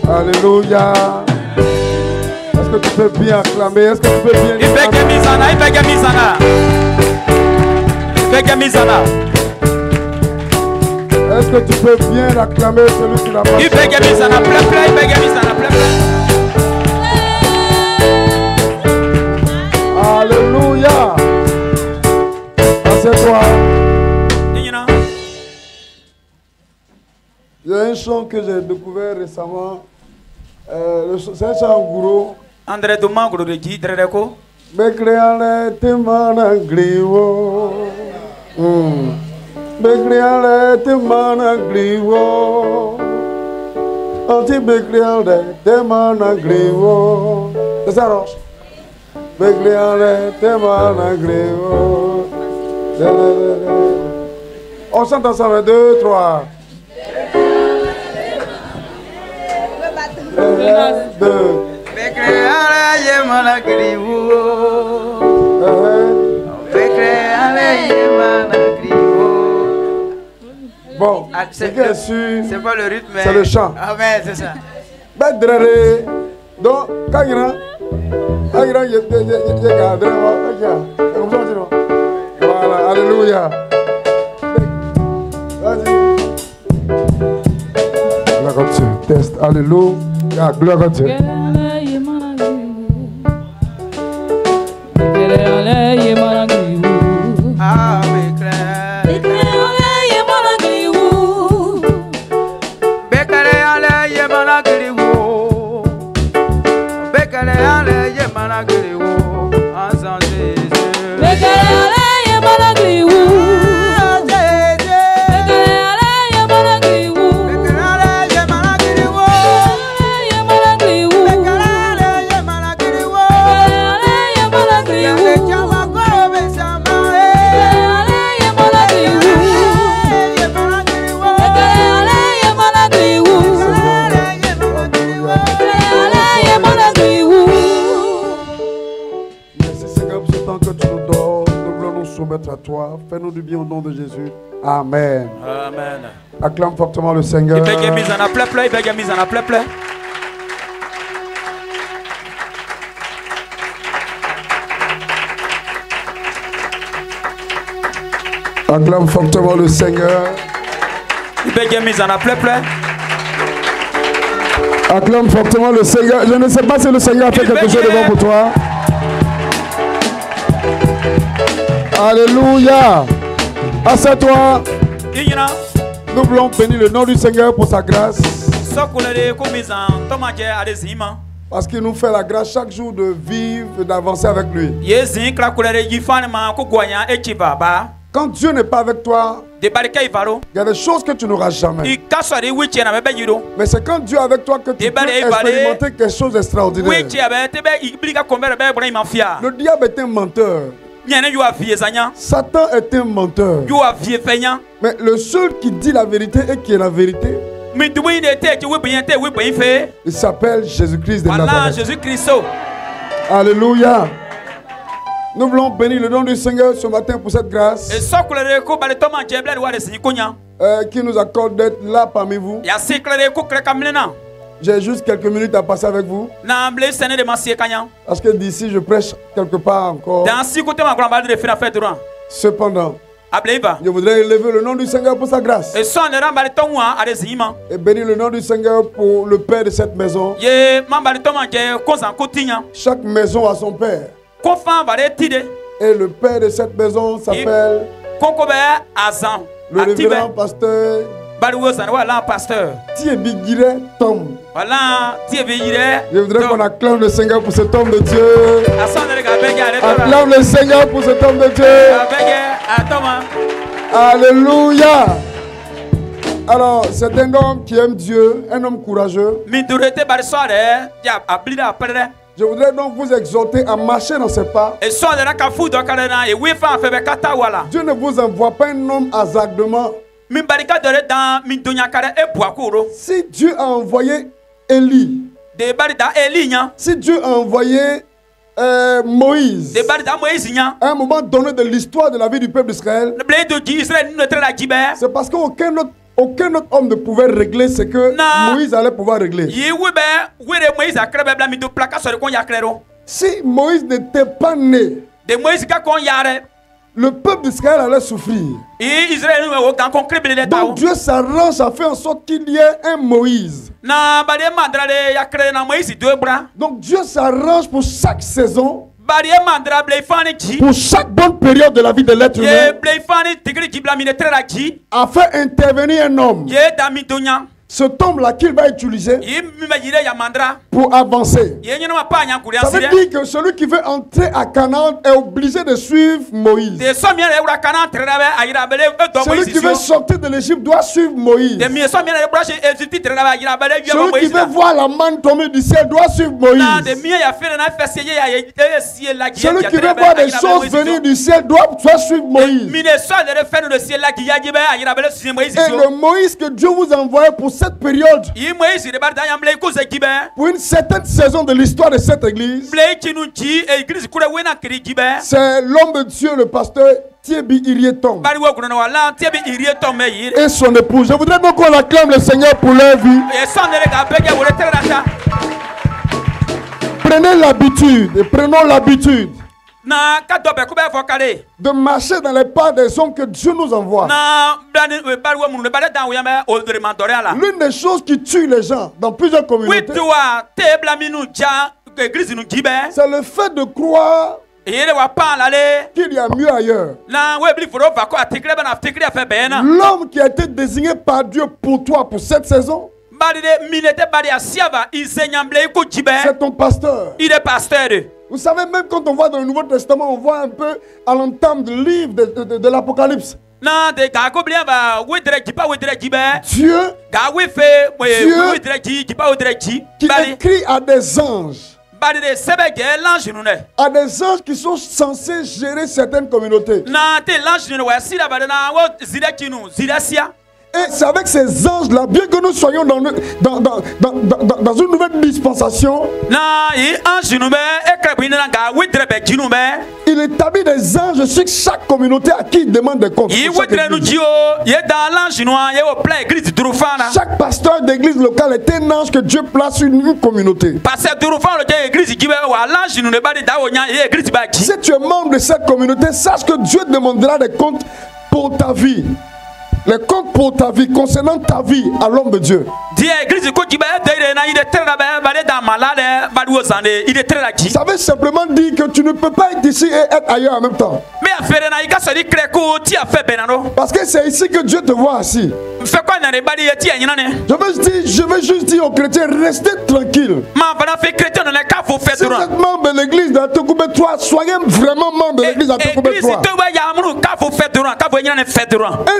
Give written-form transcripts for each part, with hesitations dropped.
Alléluia. Est-ce que tu peux bien acclamer? Est-ce que tu peux bien Est-ce que tu peux bien acclamer celui qui l'a pas? Alléluia. Assieds-toi. Il y a un chant que j'ai découvert récemment. C'est un chant gourou. André Domangro de qui Dredeco? Bekreale temana griwo. Bekreale temana griwo. Anti bekreale temana griwo. C'est ça, Roche? Bekreale temana griwo. On chante ensemble, 2, 3. Bon, c'est pas le rythme, c'est le chant. Ah ouais, c'est ça. Donc, quand il y a voilà, alléluia. Vas-y. Gloire à Dieu. Test, alléluia. Gloire à Dieu. À toi, fais-nous du bien au nom de Jésus. Amen. Amen. Acclame fortement le Seigneur. Acclame fortement le Seigneur. Acclame fortement le Seigneur. Je ne sais pas si le Seigneur a fait quelque chose de bon pour toi. Alléluia. Assieds-toi. Nous voulons bénir le nom du Seigneur pour sa grâce. Parce qu'il nous fait la grâce chaque jour de vivre et d'avancer avec lui. Quand Dieu n'est pas avec toi, il y a des choses que tu n'auras jamais. Mais c'est quand Dieu est avec toi que tu peux expérimenter quelque chose d'extraordinaire. Le diable est un menteur. Satan est un menteur. Mais le seul qui dit la vérité et qui est la vérité, il s'appelle Jésus-Christ de Nazareth. Alléluia. Nous voulons bénir le nom du Seigneur ce matin pour cette grâce qui nous accorde d'être là parmi vous. J'ai juste quelques minutes à passer avec vous. Parce que d'ici, je prêche quelque part encore. Cependant, je voudrais élever le nom du Seigneur pour sa grâce. Et bénir le nom du Seigneur pour le père de cette maison. Chaque maison a son père. Et le père de cette maison s'appelle le révérend pasteur Thiebigire Tom. Je voudrais qu'on acclame le Seigneur pour cet homme de Dieu. Acclame le Seigneur pour cet homme de Dieu. Alléluia. Alors, c'est un homme qui aime Dieu, un homme courageux. Je voudrais donc vous exhorter à marcher dans ses pas. Dieu ne vous envoie pas un homme hasardement. Si Dieu a envoyé Élie, si Dieu a envoyé Moïse, à un moment donné de l'histoire de la vie du peuple d'Israël, c'est parce qu'aucun autre homme ne pouvait régler ce que Moïse allait pouvoir régler. Si Moïse n'était pas né, le peuple d'Israël allait souffrir. Donc Dieu s'arrange à faire en sorte qu'il y ait un Moïse. Donc Dieu s'arrange pour chaque saison, pour chaque bonne période de la vie de l'être humain, à faire intervenir un homme. Cet homme-là qu'il va utiliser pour avancer. Ça veut dire que celui qui veut entrer à Canaan est obligé de suivre Moïse. Celui qui veut sortir de l'Égypte doit suivre Moïse. Celui qui veut voir la manne tomber du ciel doit suivre Moïse. Celui qui veut voir des choses venir du ciel doit suivre Moïse. Et le Moïse que Dieu vous envoie pour cette période, pour une certaine saison de l'histoire de cette église, c'est l'homme de Dieu, le pasteur Thiebi Irietom et son épouse. Je voudrais donc qu'on acclame le Seigneur pour leur vie. Prenez l'habitude et prenons l'habitude de marcher dans les pas des hommes que Dieu nous envoie. L'une des choses qui tue les gens dans plusieurs communautés, c'est le fait de croire qu'il y a mieux ailleurs. L'homme qui a été désigné par Dieu pour toi pour cette saison, c'est ton pasteur. Il est pasteur. Vous savez, même quand on voit dans le Nouveau Testament, on voit un peu à l'entame du livre de l'Apocalypse. Dieu qui écrit à des anges. À des anges qui sont censés gérer certaines communautés. Et c'est avec ces anges-là, bien que nous soyons dans une nouvelle dispensation, il établit des anges sur chaque communauté à qui il demande des comptes. Chaque pasteur d'église locale est un ange que Dieu place sur une communauté. Si tu es membre de cette communauté, sache que Dieu demandera des comptes pour ta vie. Les comptes pour ta vie, concernant ta vie à l'homme de Dieu. Ça veut simplement dire que tu ne peux pas être ici et être ailleurs en même temps. Parce que c'est ici que Dieu te voit assis. Je veux juste dire aux chrétiens, restez tranquilles. Si vous êtes membre de l'église d'Atokoubé 3, soyez vraiment membre de l'église d'Atokoubé 3.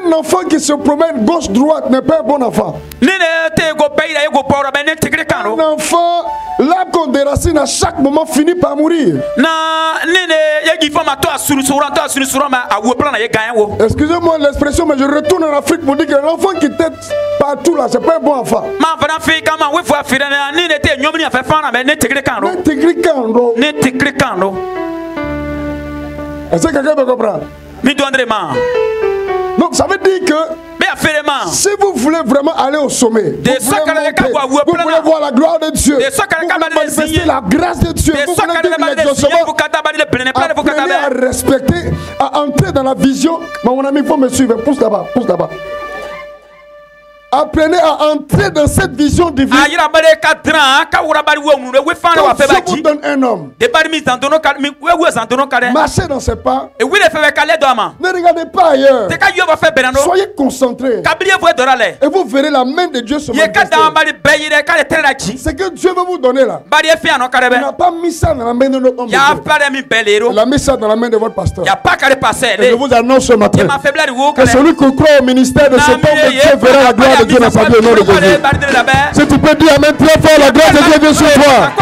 Un enfant qui se promène gauche-droite n'est pas un bon enfant. Un enfant, l'arbre qu'on déracine à chaque moment finit par mourir. Excusez-moi l'expression, mais je retourne en Afrique pour dire qu'un enfant qui tête partout là, c'est pas un bon enfant. Est-ce que quelqu'un peut comprendre? Donc ça veut dire que Si vous voulez vraiment aller au sommet, vous voulez voir la gloire de Dieu, vous voulez manifester la grâce de Dieu, vous voulez vivre l'exaucement, apprenez à respecter, à entrer dans la vision. Mon ami, il faut me suivre. Pousse là-bas, pousse là-bas. Apprenez à entrer dans cette vision divine. Quand Dieu vous donne un homme, marchez dans ses pas. Ne regardez pas ailleurs. Soyez concentrés. Et vous verrez la main de Dieu se manifester. Ce que Dieu veut vous donner là, il n'a pas mis ça dans la main de notre homme. Il a mis ça dans la main de votre pasteur. Et je vous annonce ce matin que celui qui croit au ministère de cet homme de Dieu verra la gloire de Dieu dans sa vie au nom de Jésus. Si tu peux dire amen très fort, la grâce de Dieu vient sur toi.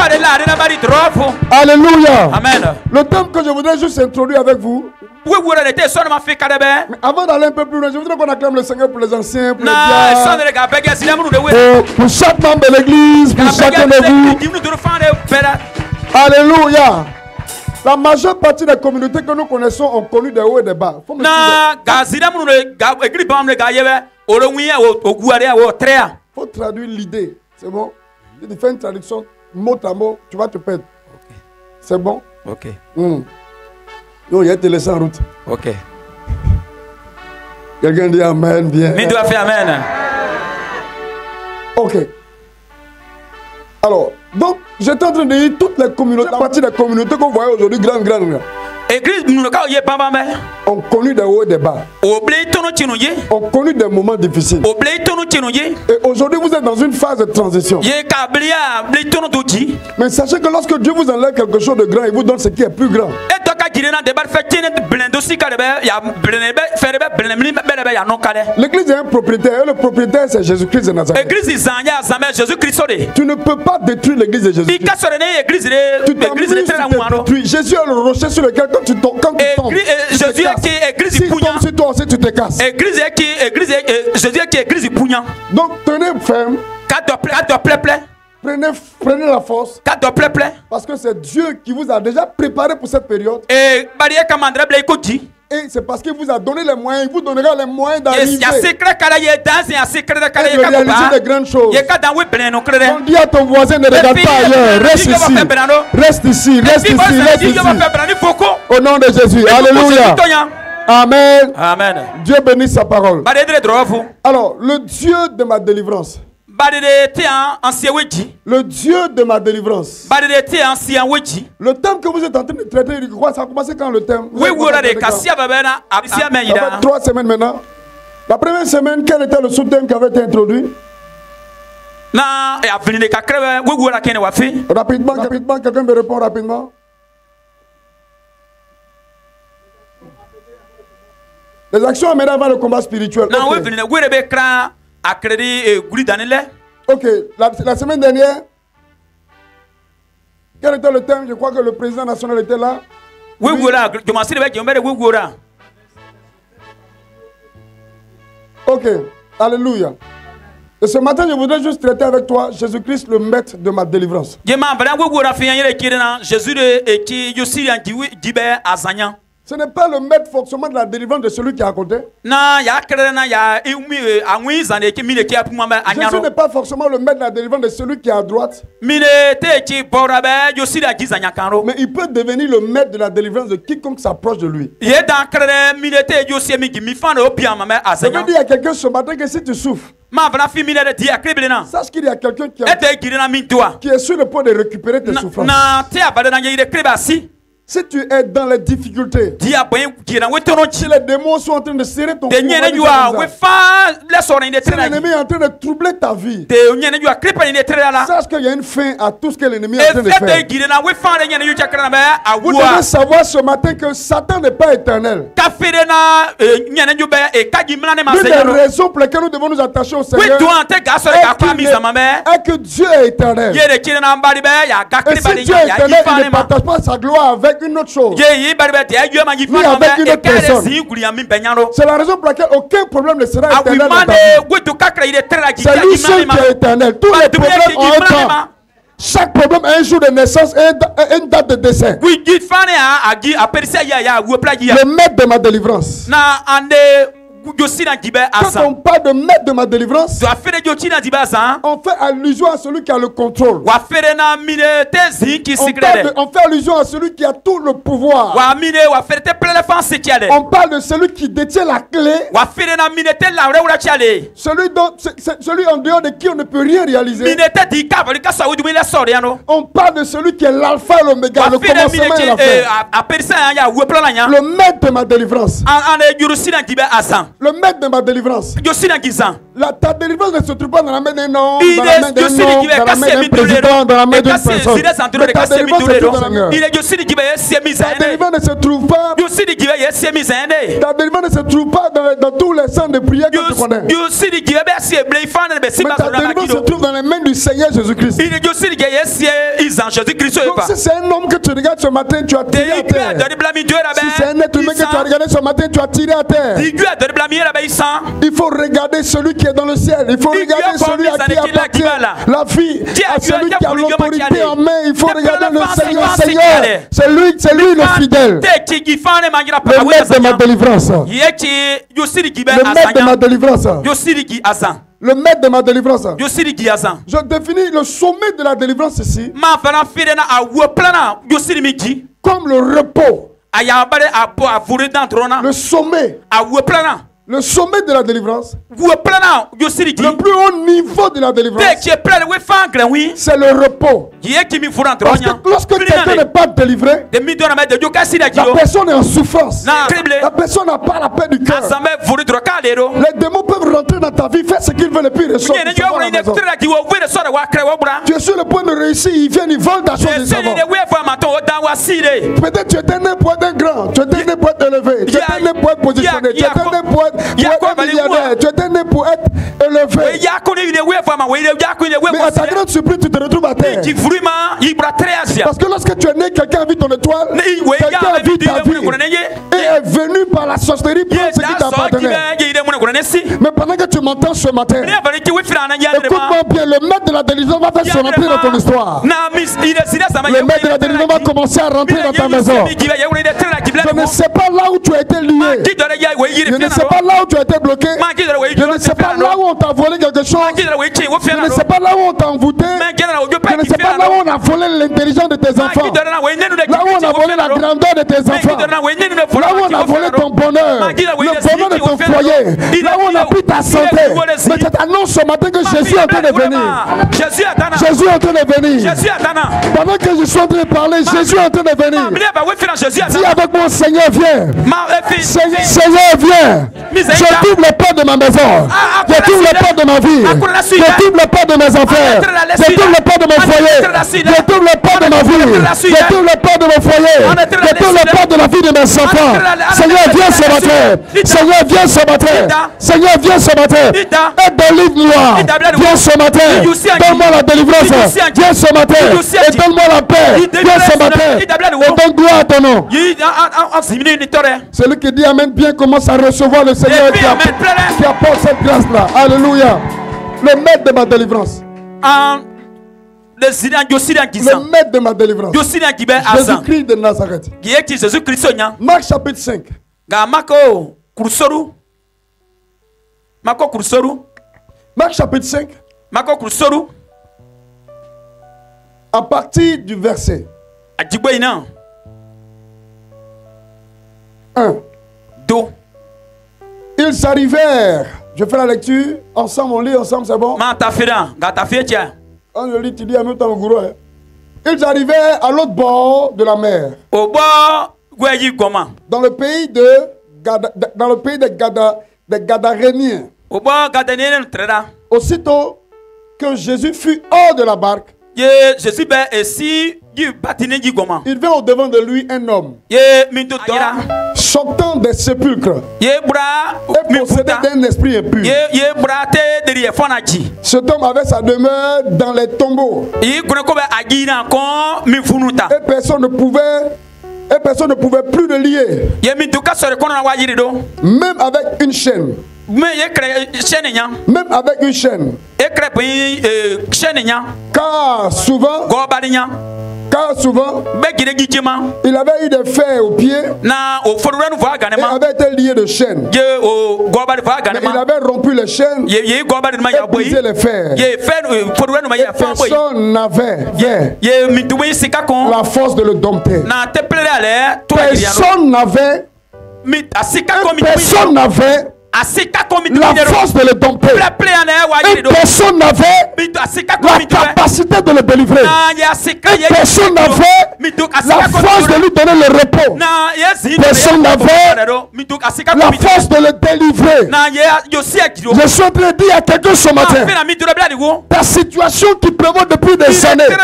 Alléluia. Amen. Le thème que je voudrais juste introduire avec vous. Mais avant d'aller un peu plus loin, je voudrais qu'on acclame le Seigneur pour les anciens, pour les diacres, pour chaque membre de l'église, pour chacun de vous. Alléluia. La majeure partie des communautés que nous connaissons ont connu des hauts et des bas. Faut traduire l'idée. C'est bon? Si tu fais une traduction mot à mot, tu vas te perdre. Okay. C'est bon? Ok. Il a été laissé en route. Ok. Quelqu'un dit amen, bien. Mais doit faire amen. Ok. Alors, donc, j'étais en train de dire toutes les communautés, la partie des communautés que vous voyez aujourd'hui, grandes. On connu des hauts et des bas. On connu des moments difficiles. Et aujourd'hui, vous êtes dans une phase de transition. Mais sachez que lorsque Dieu vous enlève quelque chose de grand, il vous donne ce qui est plus grand. L'église est un propriétaire et le propriétaire c'est Jésus-Christ de Nazareth. Tu ne peux pas détruire l'église de Jésus-Christ. Jésus est le rocher sur lequel quand tu tombes, Jésus est sur toi aussi tu te casses. Donc tenez ferme. Prenez la force. Parce que c'est Dieu qui vous a déjà préparé pour cette période. Et c'est parce qu'il vous a donné les moyens. Il vous donnera les moyens d'arriver. Et de réaliser des grandes choses. On dit à ton voisin ne regarde pas ailleurs. Reste ici. Reste ici. Reste ici. Reste ici. Au nom de Jésus. Alléluia. Amen. Amen. Dieu bénisse sa parole. Alors, le Dieu de ma délivrance. Le Dieu de ma délivrance. Le thème que vous êtes en train de traiter, ça a commencé quand le thème? Ça fait 3 semaines maintenant. La première semaine, quel était le sous-thème qui avait été introduit? Rapidement, quelqu'un me répond rapidement. Les actions amènent avant le combat spirituel. Ok, la semaine dernière, quel était le thème? Je crois que le président national était là. Ok, alléluia. Et ce matin, je voudrais juste traiter avec toi Jésus-Christ, le maître de ma délivrance. Ce n'est pas le maître forcément de la délivrance de celui qui est à côté. Jésus n'est pas forcément le maître de la délivrance de celui qui est à droite. Mais il peut devenir le maître de la délivrance de quiconque s'approche de lui. Je veux dire à quelqu'un ce matin que si tu souffres, sache qu'il y a quelqu'un qui est sur le point de récupérer tes souffrances. Si tu es dans les difficultés, si les démons sont en train de serrer ton cou, si l'ennemi est en train de troubler ta vie, sache qu'il y a une fin à tout ce que l'ennemi est en train de faire. Vous devez savoir ce matin que Satan n'est pas éternel. L'une des raisons pour lesquelles nous devons nous attacher au Seigneur est que Dieu est éternel. Et si Dieu est éternel, il ne partage pas sa gloire avec une autre chose. Ni avec une autre personne. C'est la raison pour laquelle aucun problème ne sera éternel dans ta vie. C'est lui seul qui est éternel. Tous les problèmes ont un temps. Chaque problème a un jour de naissance et une date de décès. Le maître de ma délivrance. Quand on parle de maître de ma délivrance, on fait allusion à celui qui a le contrôle. On fait allusion à celui qui a tout le pouvoir. On parle de celui qui détient la clé. Celui en dehors de qui on ne peut rien réaliser. On parle de celui qui est l'alpha et l'oméga, le commencement et la fin. Le maître de ma délivrance. Le maître de ma délivrance. Ta délivrance ne se trouve pas dans la main d'un homme, dans la main d'un homme, dans la main d'un président, dans la main d'une personne. Mais ta délivrance se trouve dans Seigneur. Ta délivrance ne se trouve pas. Ta délivrance ne se trouve pas dans tous les centres de prière que tu connais. Mais ta délivrance se trouve dans les mains du Seigneur Jésus-Christ. Donc si c'est un homme que tu regardes ce matin, tu as tiré à terre. Si c'est un être humain que tu as regardé ce matin, tu as tiré à terre. Il faut regarder celui qui est dans le ciel. Il faut regarder celui à qui appartient la vie, à celui qui a l'autorité en main. Il faut regarder le Seigneur. C'est lui le fidèle. Le maître de ma délivrance. Le maître de ma délivrance. Le maître de ma délivrance. Je définis le sommet de la délivrance ici comme le repos. Le sommet. Le sommet de la délivrance. Le plus haut niveau de la délivrance. C'est le repos. Parce que lorsque quelqu'un n'est pas délivré, la personne est en souffrance. La personne n'a pas la paix du cœur. Les démons peuvent rentrer dans ta vie, faire ce qu'ils veulent et puis ressortir. Tu es sur le point de réussir, ils viennent, ils volent ta chose. Peut-être tu étais né pour être grand, tu étais né pour être élevé, tu étais né pour être positionné, tu étais né pour être milliardaire, tu étais né pour être élevé. Mais à ta grande surprise, tu te retrouves à terre. Parce que lorsque tu es né, quelqu'un a vu ton étoile, quelqu'un a vu ta vie et est venu par la sorcellerie prendre ce qui t'appartenait. Mais pendant que tu m'entends ce matin, écoute-moi bien, le maître de la délivrance va faire son entrée dans ton histoire. Le maître de la délivrance va commencer à rentrer dans ta maison. Je ne sais pas là où tu as été lié. Je ne sais pas là où tu as été bloqué. Je ne sais pas là où on t'a volé quelque chose. Je ne sais pas là où on t'a envoûté. Je ne sais pas là où on a volé l'intelligence de tes enfants. Là où on a volé la grandeur de tes enfants. Là où on a volé ton bonheur. Le bonheur de ton foyer. Là où on a pris ta santé. Mais je t'annonce ce matin que Jésus est en train de venir. Jésus est en train de venir. Pendant que je suis en train de parler, Jésus est en train de venir. Dis avec moi, Seigneur, viens. Seigneur, viens. Je t'ouvre les portes de ma maison. Je t'ouvre les portes de ma vie. Je t'ouvre les portes de mes affaires. Je t'ouvre les portes de mon foyer. Je t'ouvre les portes de ma vie. Je t'ouvre les portes de mon foyer. Je t'ouvre les portes de la vie de mes enfants. Seigneur, viens ce matin. Seigneur, viens ce matin. Seigneur, viens ce matin. Et délivre-moi. Viens ce matin. Donne-moi la délivrance. Viens ce matin. Et donne-moi la paix. Viens ce matin. Et donne gloire à ton nom. Celui qui dit Amen bien commence à recevoir le Seigneur qui apporte cette grâce-là. Alléluia. Le maître de ma délivrance. Le maître de ma délivrance. Jésus-Christ de Nazareth. Marc chapitre 5. Marc chapitre 5. À partir du verset 1. Ils arrivèrent. Je fais la lecture. Ensemble, on lit ensemble, c'est bon? Quand je lis, tu dis en même temps au gourou. Ils arrivèrent à l'autre bord de la mer. Dans le pays des Gadaréniens. Aussitôt que Jésus fut hors de la barque, il vint au devant de lui un homme sortant des sépulcres et possédé d'un esprit impur. Cet homme avait sa demeure dans les tombeaux et personne ne pouvait plus le lier, même avec une chaîne. Même avec une chaîne. Car souvent Car souvent, il avait eu des fers aux pieds et avait été lié de chaînes. Et il avait rompu les chaînes et brisé les fers. Et personne n'avait la force de le dompter. Personne n'avait la force de le dompter. Et personne n'avait la capacité de le délivrer. Et personne n'avait la force de lui donner le repos. Personne n'avait la force de le délivrer. Je suis en train de dire à quelqu'un ce matin, ta situation qui prévaut depuis des années est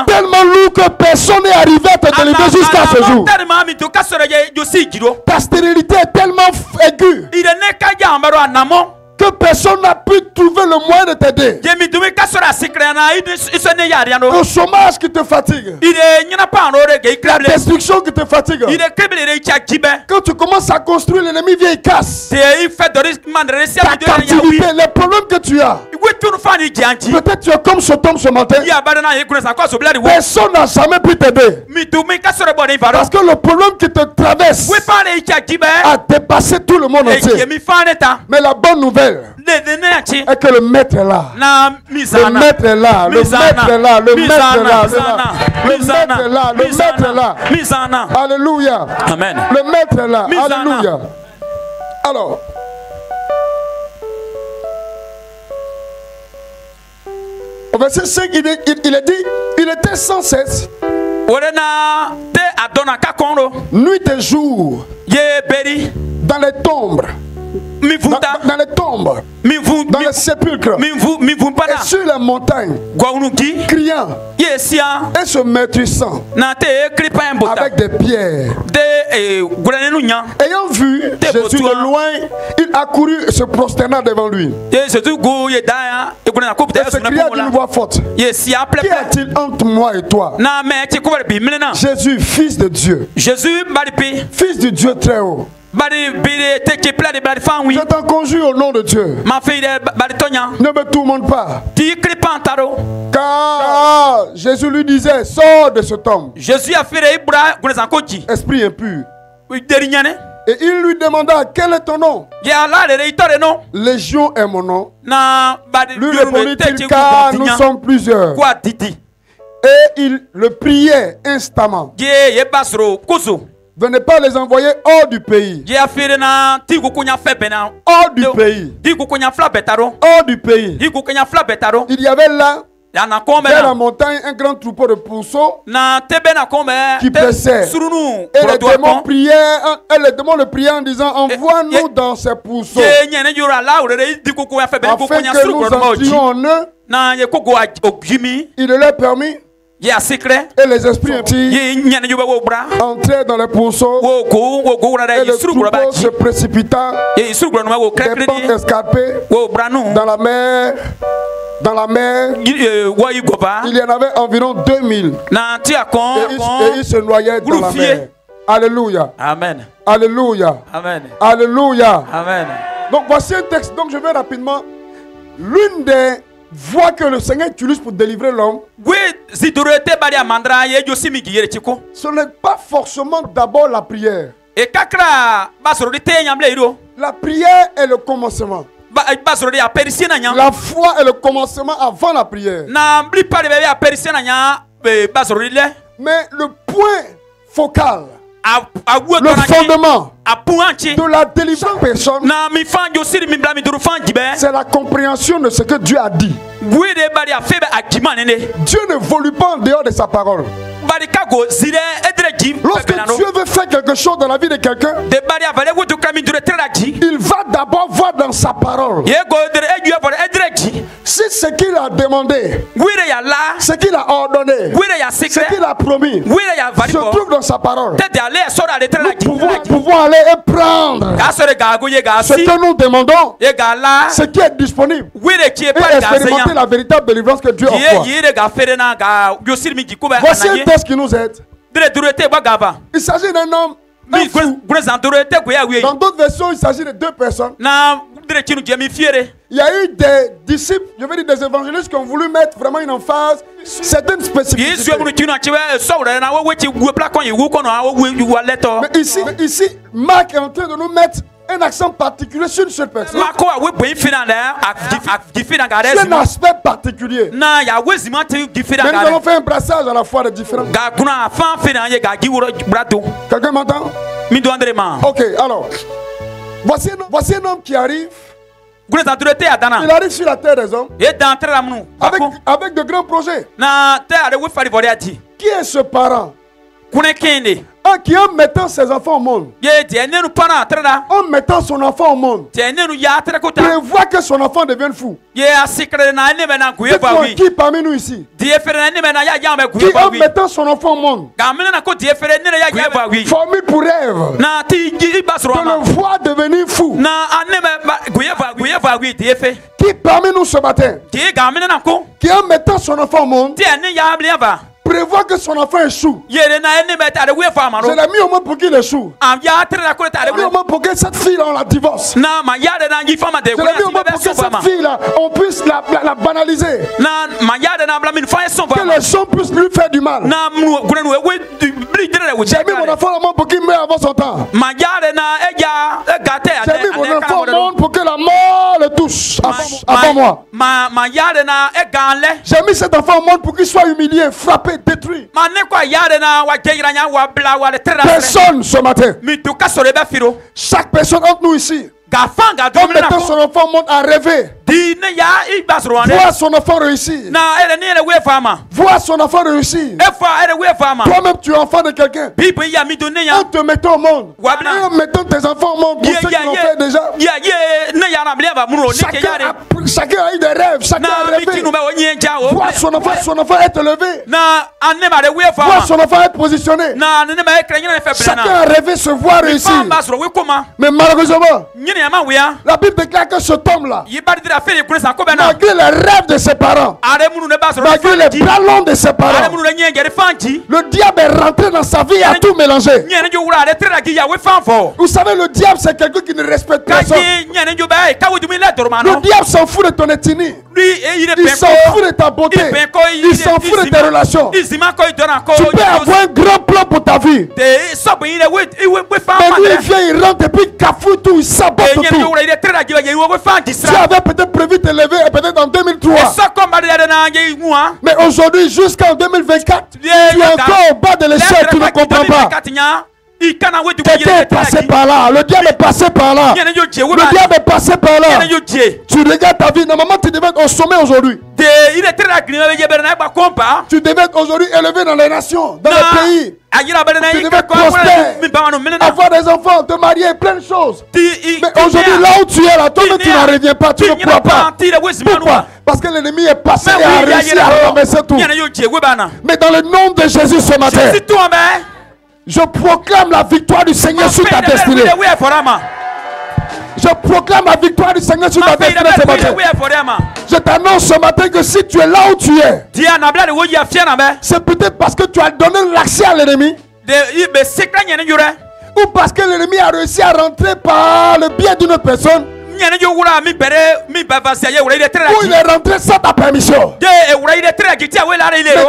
tellement lourde que personne n'est arrivé à te délivrer jusqu'à ce jour. Ta stérilité est tellement aiguë que personne n'a pu trouver le moyen de t'aider. Le chômage qui te fatigue, la destruction qui te fatigue. Quand tu commences à construire, l'ennemi vient et casse ta captivité, les problèmes que tu as. Peut-être tu es comme cet homme ce matin. Personne n'a jamais pu t'aider parce que le problème qui te traverse a dépassé tout le monde entier. Mais la bonne nouvelle est que le maître est là. Le maître est là. Le maître est là. Le maître est là. Le maître est là. Le maître est là. Alléluia. Amen. Le maître est là. Alléluia. Alors, au verset 5, il est dit, il était sans cesse, nuit et jour, dans les tombes. Dans les tombes, dans les sépulcres, et sur les montagnes, criant et se maîtrissant avec des pierres. Ayant vu Jésus de loin, il accourut et se prosterna devant lui. Et s'écria d'une voix forte, qu'y a-t-il entre moi et toi? Jésus, fils de Dieu, fils du Dieu très haut, je t'en conjure au nom de Dieu, ne me tourmente pas. Car Jésus lui disait, sors de cet homme, esprit impur. Et il lui demanda, quel est ton nom? Légion est mon nom. Lui répondit-il, car nous sommes plusieurs. Et il le priait instamment, venez pas les envoyer hors du pays. Hors du pays. Hors du pays. Il y avait là, dans la montagne, un grand troupeau de pourceaux qui pressait. Et les démons le priaient en disant, envoie-nous dans ces pourceaux afin que nous entrions en eux. Il leur permit. Et les esprits entraient dans les pourceaux. Et le troupeau se précipita des pentes escarpées dans la mer. Il y en avait environ 2000. Et ils se noyaient dans la mer. Alléluia. Amen. Alléluia. Amen. Alléluia. Amen. Donc voici un texte. Donc je vais rapidement. L'une des voix que le Seigneur utilise pour délivrer l'homme, ce n'est pas forcément d'abord la prière. La prière est le commencement. La foi est le commencement avant la prière. Mais le point focal, le fondement de la délivrance de personne, c'est la compréhension de ce que Dieu a dit. Dieu ne vole pas en dehors de sa parole. Lorsque Dieu veut faire quelque chose dans la vie de quelqu'un, il va d'abord voir dans sa parole si ce qu'il a demandé, ce qu'il a ordonné, ce qu'il a promis se trouve dans sa parole. Nous pouvons aller et prendre ce que nous demandons, ce qui est disponible, et expérimenter la véritable délivrance que Dieu offre. Voici un texte qui nous aide. Il s'agit d'un homme un fou. Dans d'autres versions, il s'agit de 2 personnes. Il y a eu des disciples, je veux dire des évangélistes qui ont voulu mettre vraiment une emphase sur certaines spécificités. Mais ici, Marc est en train de nous mettre un accent particulier sur une seule personne. C'est un aspect particulier. Mais nous allons faire un brassage à la fois de différents. Quelqu'un m'entend? Ok, alors. Voici un homme qui arrive. Il arrive sur la terre des hommes avec de grands projets. Qui est ce parent? Un qui, en mettant ses enfants au monde, en mettant son enfant au monde, prévoit que son enfant devienne fou. Qui parmi nous ici, qui en mettant son enfant au monde, formule pour rêve de le voir devenir fou? Qui parmi nous ce matin, qui en mettant son enfant au monde, prévoit que son enfant échoue? Je l'ai mis au monde pour qu'il échoue. Je l'ai mis au monde pour que cette fille-là, on la divorce. Je l'ai mis au monde pour que cette fille-là, on puisse la banaliser. Que les gens puissent lui faire du mal. J'ai mis mon enfant au monde pour qu'il meure avant son temps. J'ai mis mon enfant au monde pour que la mort le touche avant moi. J'ai mis cet enfant au monde pour qu'il soit humilié, frappé, détruit. Personne ce matin. Chaque personne entre nous ici, en mettant son enfant au monde à rêver, voir son enfant réussir, voir son enfant réussir. Toi-même tu es enfant de quelqu'un. En te mettant au monde, en mettant tes enfants au monde, pour ceux qui l'ont fait déjà. Chacun a eu des rêves, chacun a rêvé. Voir son enfant être élevé, voir son enfant être positionné. Chacun a rêvé se voir réussir. Mais malheureusement, la Bible déclare que cet homme-là, malgré les rêves de ses parents, malgré les ballons de ses parents, le diable est rentré dans sa vie et a tout mélangé. Vous savez, le diable c'est quelqu'un qui ne respecte personne. Le diable s'en fout de ton ethnie. Il s'en fout de ta beauté. Il s'en fout de tes relations. Tu peux avoir un grand plan pour ta vie. Mais lui il vient, il rentre et puis il cafouille tout, il sabote tout. Tu avais peut-être prévu de te lever peut-être en 2003. Mais aujourd'hui, jusqu'en 2024, tu es encore au bas de l'échelle, tu ne comprends pas. Quelqu'un est passé par là. Le diable est passé par là. Le diable est passé par là. Tu regardes ta vie. Normalement, tu devais être au sommet aujourd'hui. Tu devais être aujourd'hui élevé dans les nations, dans les pays. Tu devais prospérer, avoir des enfants, te marier, plein de choses. Mais aujourd'hui, là où tu es là, toi-même tu n'en reviens pas, tu ne crois pas. Pourquoi? Parce que l'ennemi est passé et a réussi à ramasser tout. Mais dans le nom de Jésus ce matin, je proclame la victoire du Seigneur sur ta destinée. Je proclame la victoire du Seigneur sur ta destinée ce matin. Je t'annonce ce matin que si tu es là où tu es, c'est peut-être parce que tu as donné l'accès à l'ennemi, ou parce que l'ennemi a réussi à rentrer par le biais d'une personne, ou il est rentré sans ta permission. Mais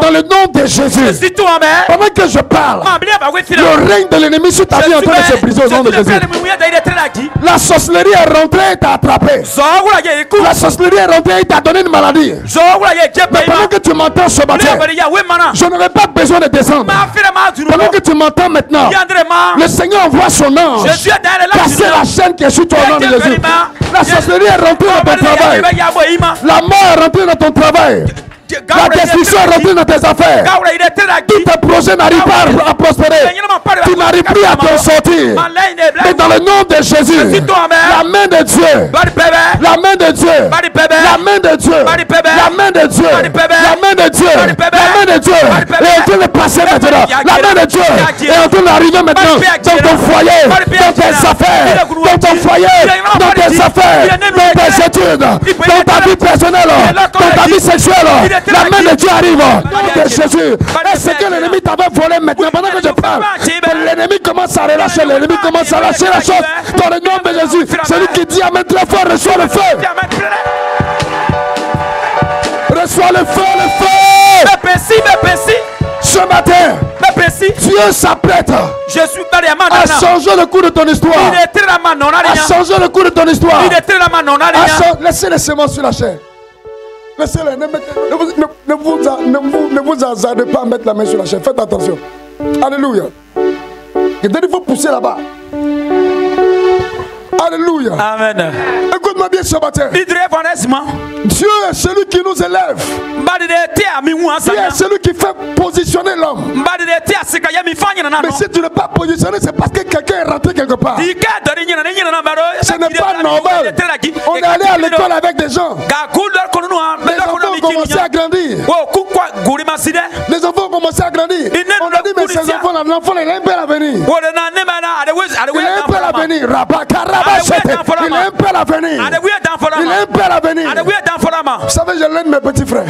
dans le nom de Jésus, pendant que je parle, le règne de l'ennemi sur ta vie est en train de se briser au nom de Jésus. La sorcellerie est rentrée et t'a attrapé. La sorcellerie est rentrée et t'a donné une maladie. Mais pendant que tu m'entends ce matin, je n'aurai pas besoin de descendre. Pendant que tu m'entends maintenant, le Seigneur envoie son ange casser la chaîne qui est sur toi au nom de Jésus. La sorcellerie est rentrée dans ton travail. La mort est rentrée dans ton travail. La destruction est rentrée dans tes affaires. Tous tes projets n'arrivent pas à prospérer. Tu n'arrives plus à t'en sortir. Mais dans le nom de Jésus, la main de Dieu, la main de Dieu, la main de Dieu, la main de Dieu, la main de Dieu, la main de Dieu est en train de passer maintenant. La main de Dieu est en train d'arriver maintenant dans ton foyer, dans tes affaires, dans ton foyer, dans tes affaires, dans tes études, dans ta vie personnelle, dans ta vie sexuelle. La main de Dieu arrive. Nom de Jésus. Est-ce que l'ennemi t'avait volé maintenant pendant que je parle? l'ennemi commence à relâcher, l'ennemi commence à lâcher la chose. Dans le nom de Jésus, celui qui dit amen très fort, reçoit le feu. Reçois le feu, le feu. Ce matin, Dieu s'apprête à changer le cours de ton histoire. À changer le cours de ton histoire. Laissez les semences sur la chair. Laissez-les. Ne vous hasardez pas à mettre la main sur la chair. Faites attention. Alléluia. Il faut pousser là-bas. Alléluia. Amen. Écoute-moi bien ce matin. Dieu est celui qui nous élève. Dieu est celui qui fait positionner l'homme. Mais si tu n'es pas positionné, c'est parce que quelqu'un est rentré quelque part. Ce n'est pas normal. On est allé à l'école avec des gens. Les enfants ont commencé à grandir. Les enfants ont commencé à grandir. On a dit, mais ces enfants, l'enfant, il a un bel avenir. Il a un bel avenir. Il a un bel avenir. Il a un bel avenir. Vous savez, j'ai l'un de mes petits frères.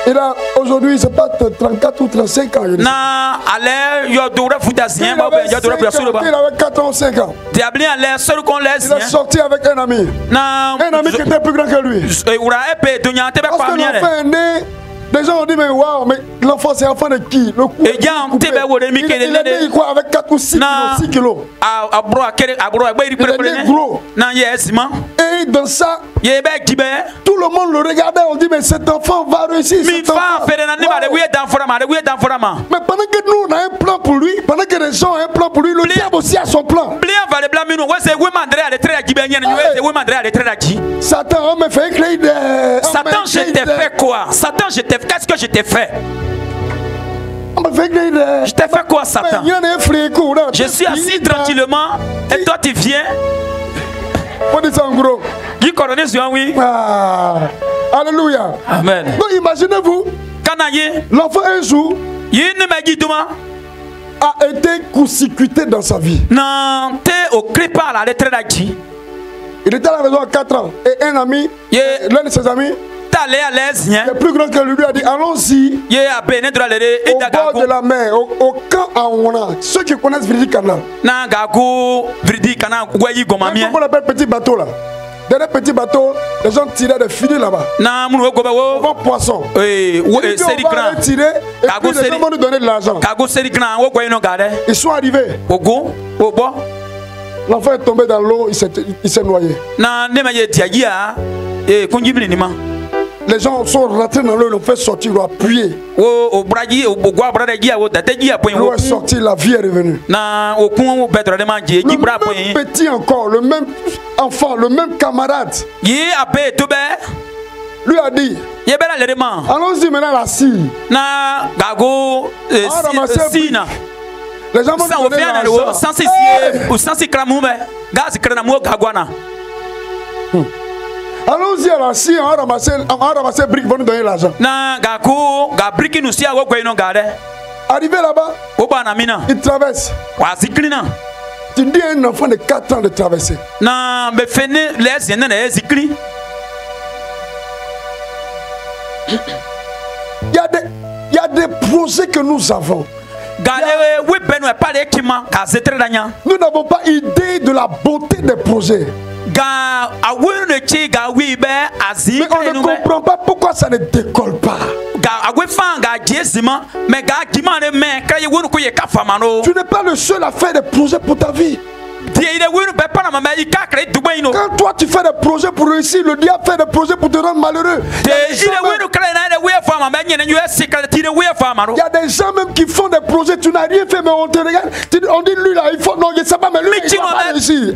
Il a aujourd'hui, c'est pas 34 ou 35 ans. Il avait 4 ans ou 5 ans. Il est sorti avec un ami. Un ami qui était plus grand que lui. Lorsque l'enfant est né, les gens ont dit, mais waouh, mais l'enfant c'est l'enfant de qui? Le coup, il est né quoi, avec 4 ou 6 kilos. Il est né gros. Et dans ça, tout le monde le regardait, on dit, mais cet enfant va réussir. Mais pendant que nous on a un plan pour lui, pendant que les gens ont un plan pour lui, le diable aussi a son plan. Satan, on me fait créer des... Satan, je t'ai fait quoi? Satan, je t'ai fait... Qu'est-ce que je t'ai fait? Je t'ai fait quoi, Satan? Je suis assis tranquillement et toi tu viens. Alléluia. Amen. Donc imaginez-vous, l'enfant un jour a été court-circuité dans sa vie. Il était à la maison à 4 ans et un ami, l'un de ses amis, le plus grand que lui a dit, allons-y au bord de la mer, au camp à Ouana. Ceux qui connaissent Vridi Canal. On appelle petit bateau là. Dans les petits bateaux, les gens tiraient des filets là-bas. On vend poisson. On va tirer et puis les gens vont nous donner de l'argent. Ils sont arrivés. L'enfant est tombé dans l'eau, il s'est noyé. Les gens sont rentrés dans l'eau, ils l'ont fait sortir, ils l'ont appuyé. L'eau est sortie, la vie est revenue. Le même petit encore, le même enfant, le même camarade, lui a dit, allons-y maintenant à la Syrie. Les gens vont nous donner l'argent. Allons-y à la Syrie, on va ramasser briques, vont nous donner l'argent. Arrivé là-bas, il traverse. Tu dis à un enfant de 4 ans de traverser. Il y a des projets que nous avons. Nous n'avons pas idée de la beauté des projets. Mais on ne comprend pas pourquoi ça ne décolle pas. Tu n'es pas le seul à faire des projets pour ta vie. Quand toi tu fais des projets pour réussir, le diable fait des projets pour te rendre malheureux. Il y a des gens même qui font des projets, tu n'as rien fait, mais on te regarde, on dit lui là, il faut, non, je ne sais pas, mais lui il va pas réussir.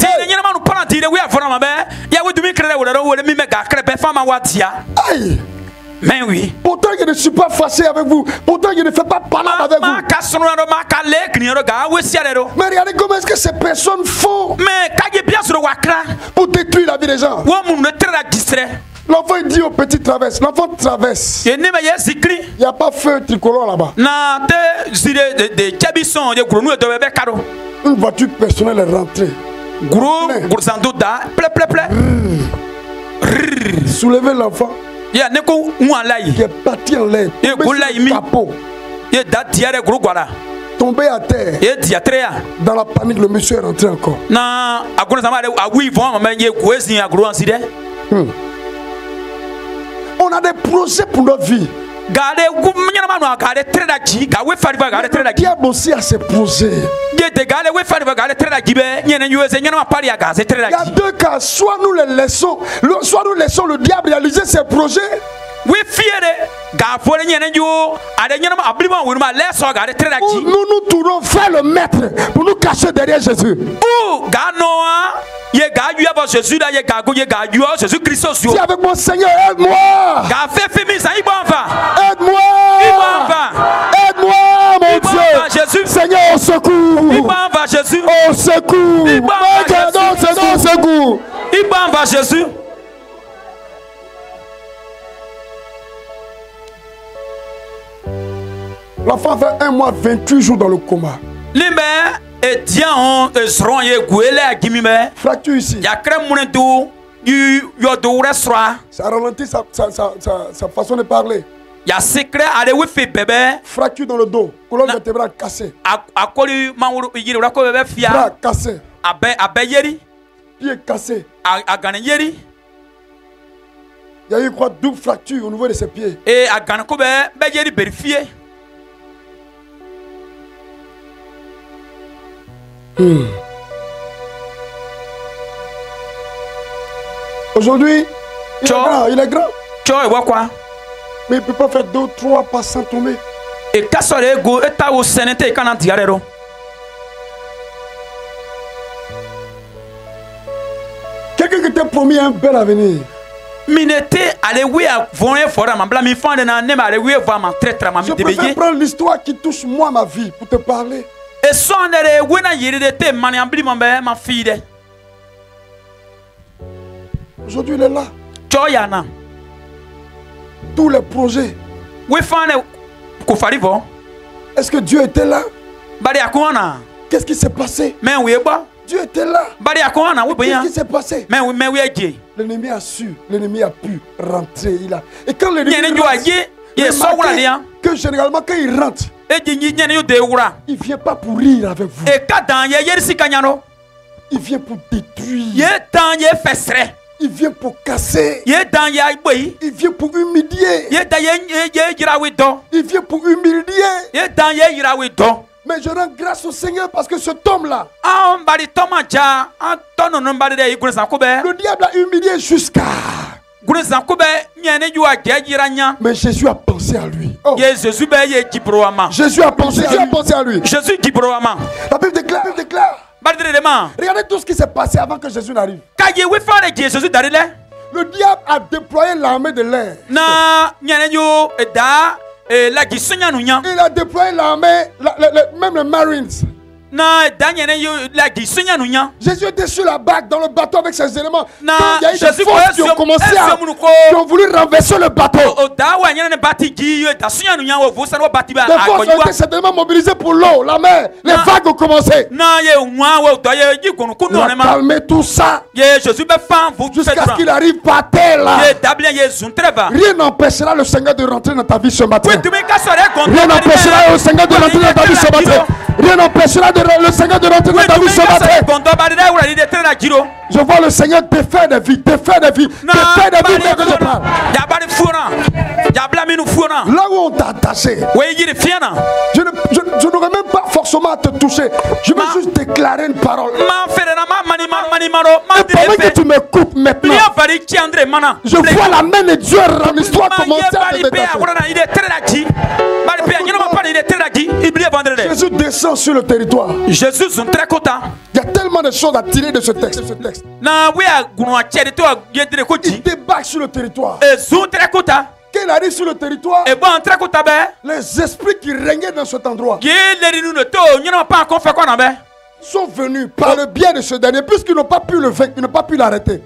Aïe. Mais oui. Pourtant je ne suis pas fâché avec vous. Pourtant je ne fais pas parler avec vous. Mais regardez comment est-ce que ces personnes font pour détruire la vie des gens. L'enfant il dit au petit traverse. L'enfant traverse. Il n'y a pas feu tricolore là-bas. Une voiture personnelle est rentrée. Soulevez l'enfant. Qui est parti en l'air. Capot. tombé à terre. Dans la panique, le monsieur est rentré encore. On a des projets pour notre vie. Le diable aussi a ses projets. Il y a deux cas, soit nous les laissons, soit nous laissons le diable réaliser ses projets. Nous tournons vers le maître pour nous cacher derrière Jésus. Si avec mon Seigneur, aide-moi. Aide-moi. Aide-moi, mon Dieu. Seigneur, au secours. Au secours. Au secours. Jésus. L'enfant fait 1 mois 28 jours dans le coma. Fracture ici. Ça ralentit sa façon de parler. Fracture dans le dos. Colonne vertébrale cassée. Bras cassé. Pied cassé. Il y a eu quoi? Double fracture au niveau de ses pieds. Aujourd'hui, il est grand. Mais il ne peut pas faire 2 ou 3 pas sans tomber. Quelqu'un qui t'a promis un bel avenir. Je préfère prendre l'histoire qui touche moi, ma vie, pour te parler. Aujourd'hui, il est là. Tous les projets. Est-ce que Dieu était là? Qu'est-ce qui s'est passé? Dieu était là. Qu'est-ce qui s'est passé? L'ennemi a su, l'ennemi a pu rentrer. Et quand l'ennemi rentre, que généralement quand il rentre, il ne vient pas pour rire avec vous. Il vient pour détruire. Il vient pour casser. Il vient pour humilier. Il vient pour humilier. Mais je rends grâce au Seigneur parce que ce homme-là, le diable a humilié jusqu'à... Mais Jésus a pensé à lui. Oh. Jésus a pensé à lui. La Bible déclare. Regardez tout ce qui s'est passé avant que Jésus n'arrive. Le diable a déployé l'armée de l'air. Il a déployé l'armée, même les Marines. Jésus était sur la barque dans le bateau avec ses éléments. Il y a eu des forces qui ont commencé qui ont voulu renverser le bateau. Des forces ont été certainement mobilisées pour l'eau, la mer. Les vagues ont commencé. Il a calmé tout ça jusqu'à ce qu'il arrive par terre là. Rien n'empêchera le Seigneur de rentrer dans ta vie ce matin. Rien n'empêchera le Seigneur de rentrer dans ta vie ce matin. Rien n'empêchera le Seigneur de rentrer dans ta vie ce matin. Je vois le Seigneur défaire des vies, défaire des vies, défaire des vies dès que je parle. Là où on t'a attaché, je n'aurais même pas forcément à te toucher. Je veux juste déclarer une parole. Et pendant que tu me coupes maintenant, je vois la main de Dieu dans l'histoire commencer à te détacher. Jésus descend sur le territoire. Il y a tellement de choses à tirer de ce texte. Il débarque sur le territoire. Quand il arrive sur le territoire, les esprits qui régnaient dans cet endroit sont venus par le biais de ce dernier, puisqu'ils n'ont pas pu le vaincre, ils n'ont pas pu l'arrêter.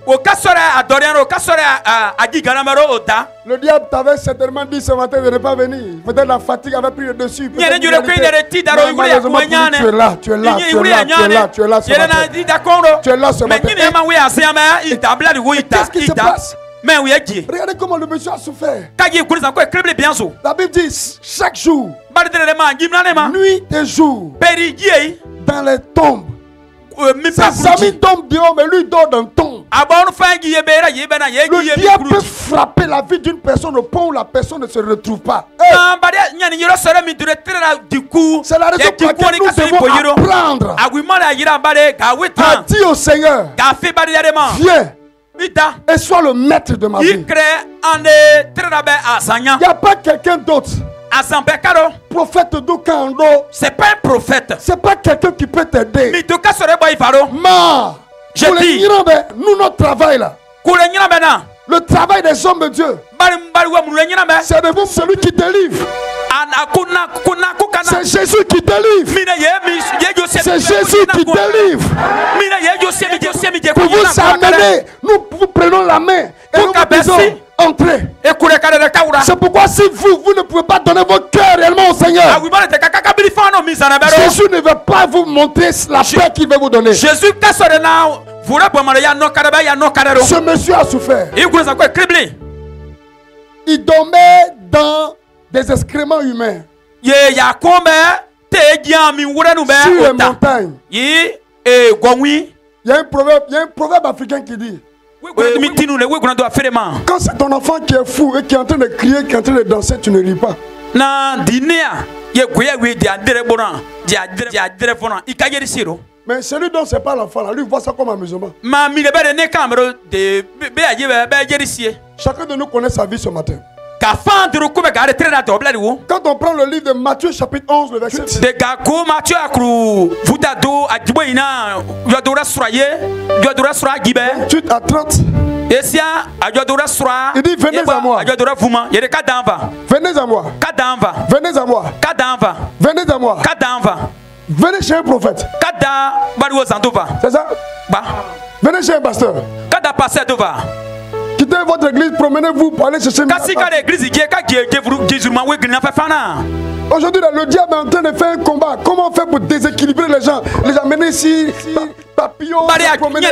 Le diable t'avait certainement dit ce matin de ne pas venir. Peut-être la fatigue avait pris le dessus. Tu es là ce matin. Tu es là ce matin. Qu'est-ce qui se passe? Regardez comment le monsieur a souffert. La Bible dit chaque jour, nuit et jour, dans les tombes. Ses amis tombent dehors, mais lui dort dans une tombe. Le diable peut frapper la vie d'une personne au point où la personne ne se retrouve pas. C'est la raison pour laquelle nous devons apprendre à dire au Seigneur, viens et sois le maître de ma vie. Il n'y a pas quelqu'un d'autre. Prophète Dokando, c'est pas un prophète. C'est pas quelqu'un qui peut t'aider. Ma, je dis, nous notre travail là, le travail des hommes de Dieu, c'est de vous celui qui délivre. C'est Jésus qui délivre. C'est Jésus qui délivre. Pour vous amener, nous vous prenons la main et nous vous disons entrez. C'est pourquoi si vous ne pouvez pas donner votre cœur réellement au Seigneur, Jésus ne veut pas vous montrer la paix qu'il veut vous donner. Ce monsieur a souffert. Il dormait dans des excréments humains. Sur les montagnes. Il y a un proverbe africain qui dit, quand c'est ton enfant qui est fou et qui est en train de crier, qui est en train de danser, tu ne ris pas. Mais celui dont c'est pas l'enfant là, lui voit ça comme amusement. Chacun de nous connaît sa vie ce matin. Quand on prend le livre de Matthieu chapitre 11, le verset 10. Tu à 30. Il dit venez à moi. Venez à moi. Venez à moi. Venez à moi. Venez chez un prophète. C'est ça? Venez chez un pasteur. Quittez votre église, promenez-vous pour aller chercher Aujourd'hui, le diable est en train de faire un combat. Comment on fait pour déséquilibrer les gens? Les amener ici, papillons, promener,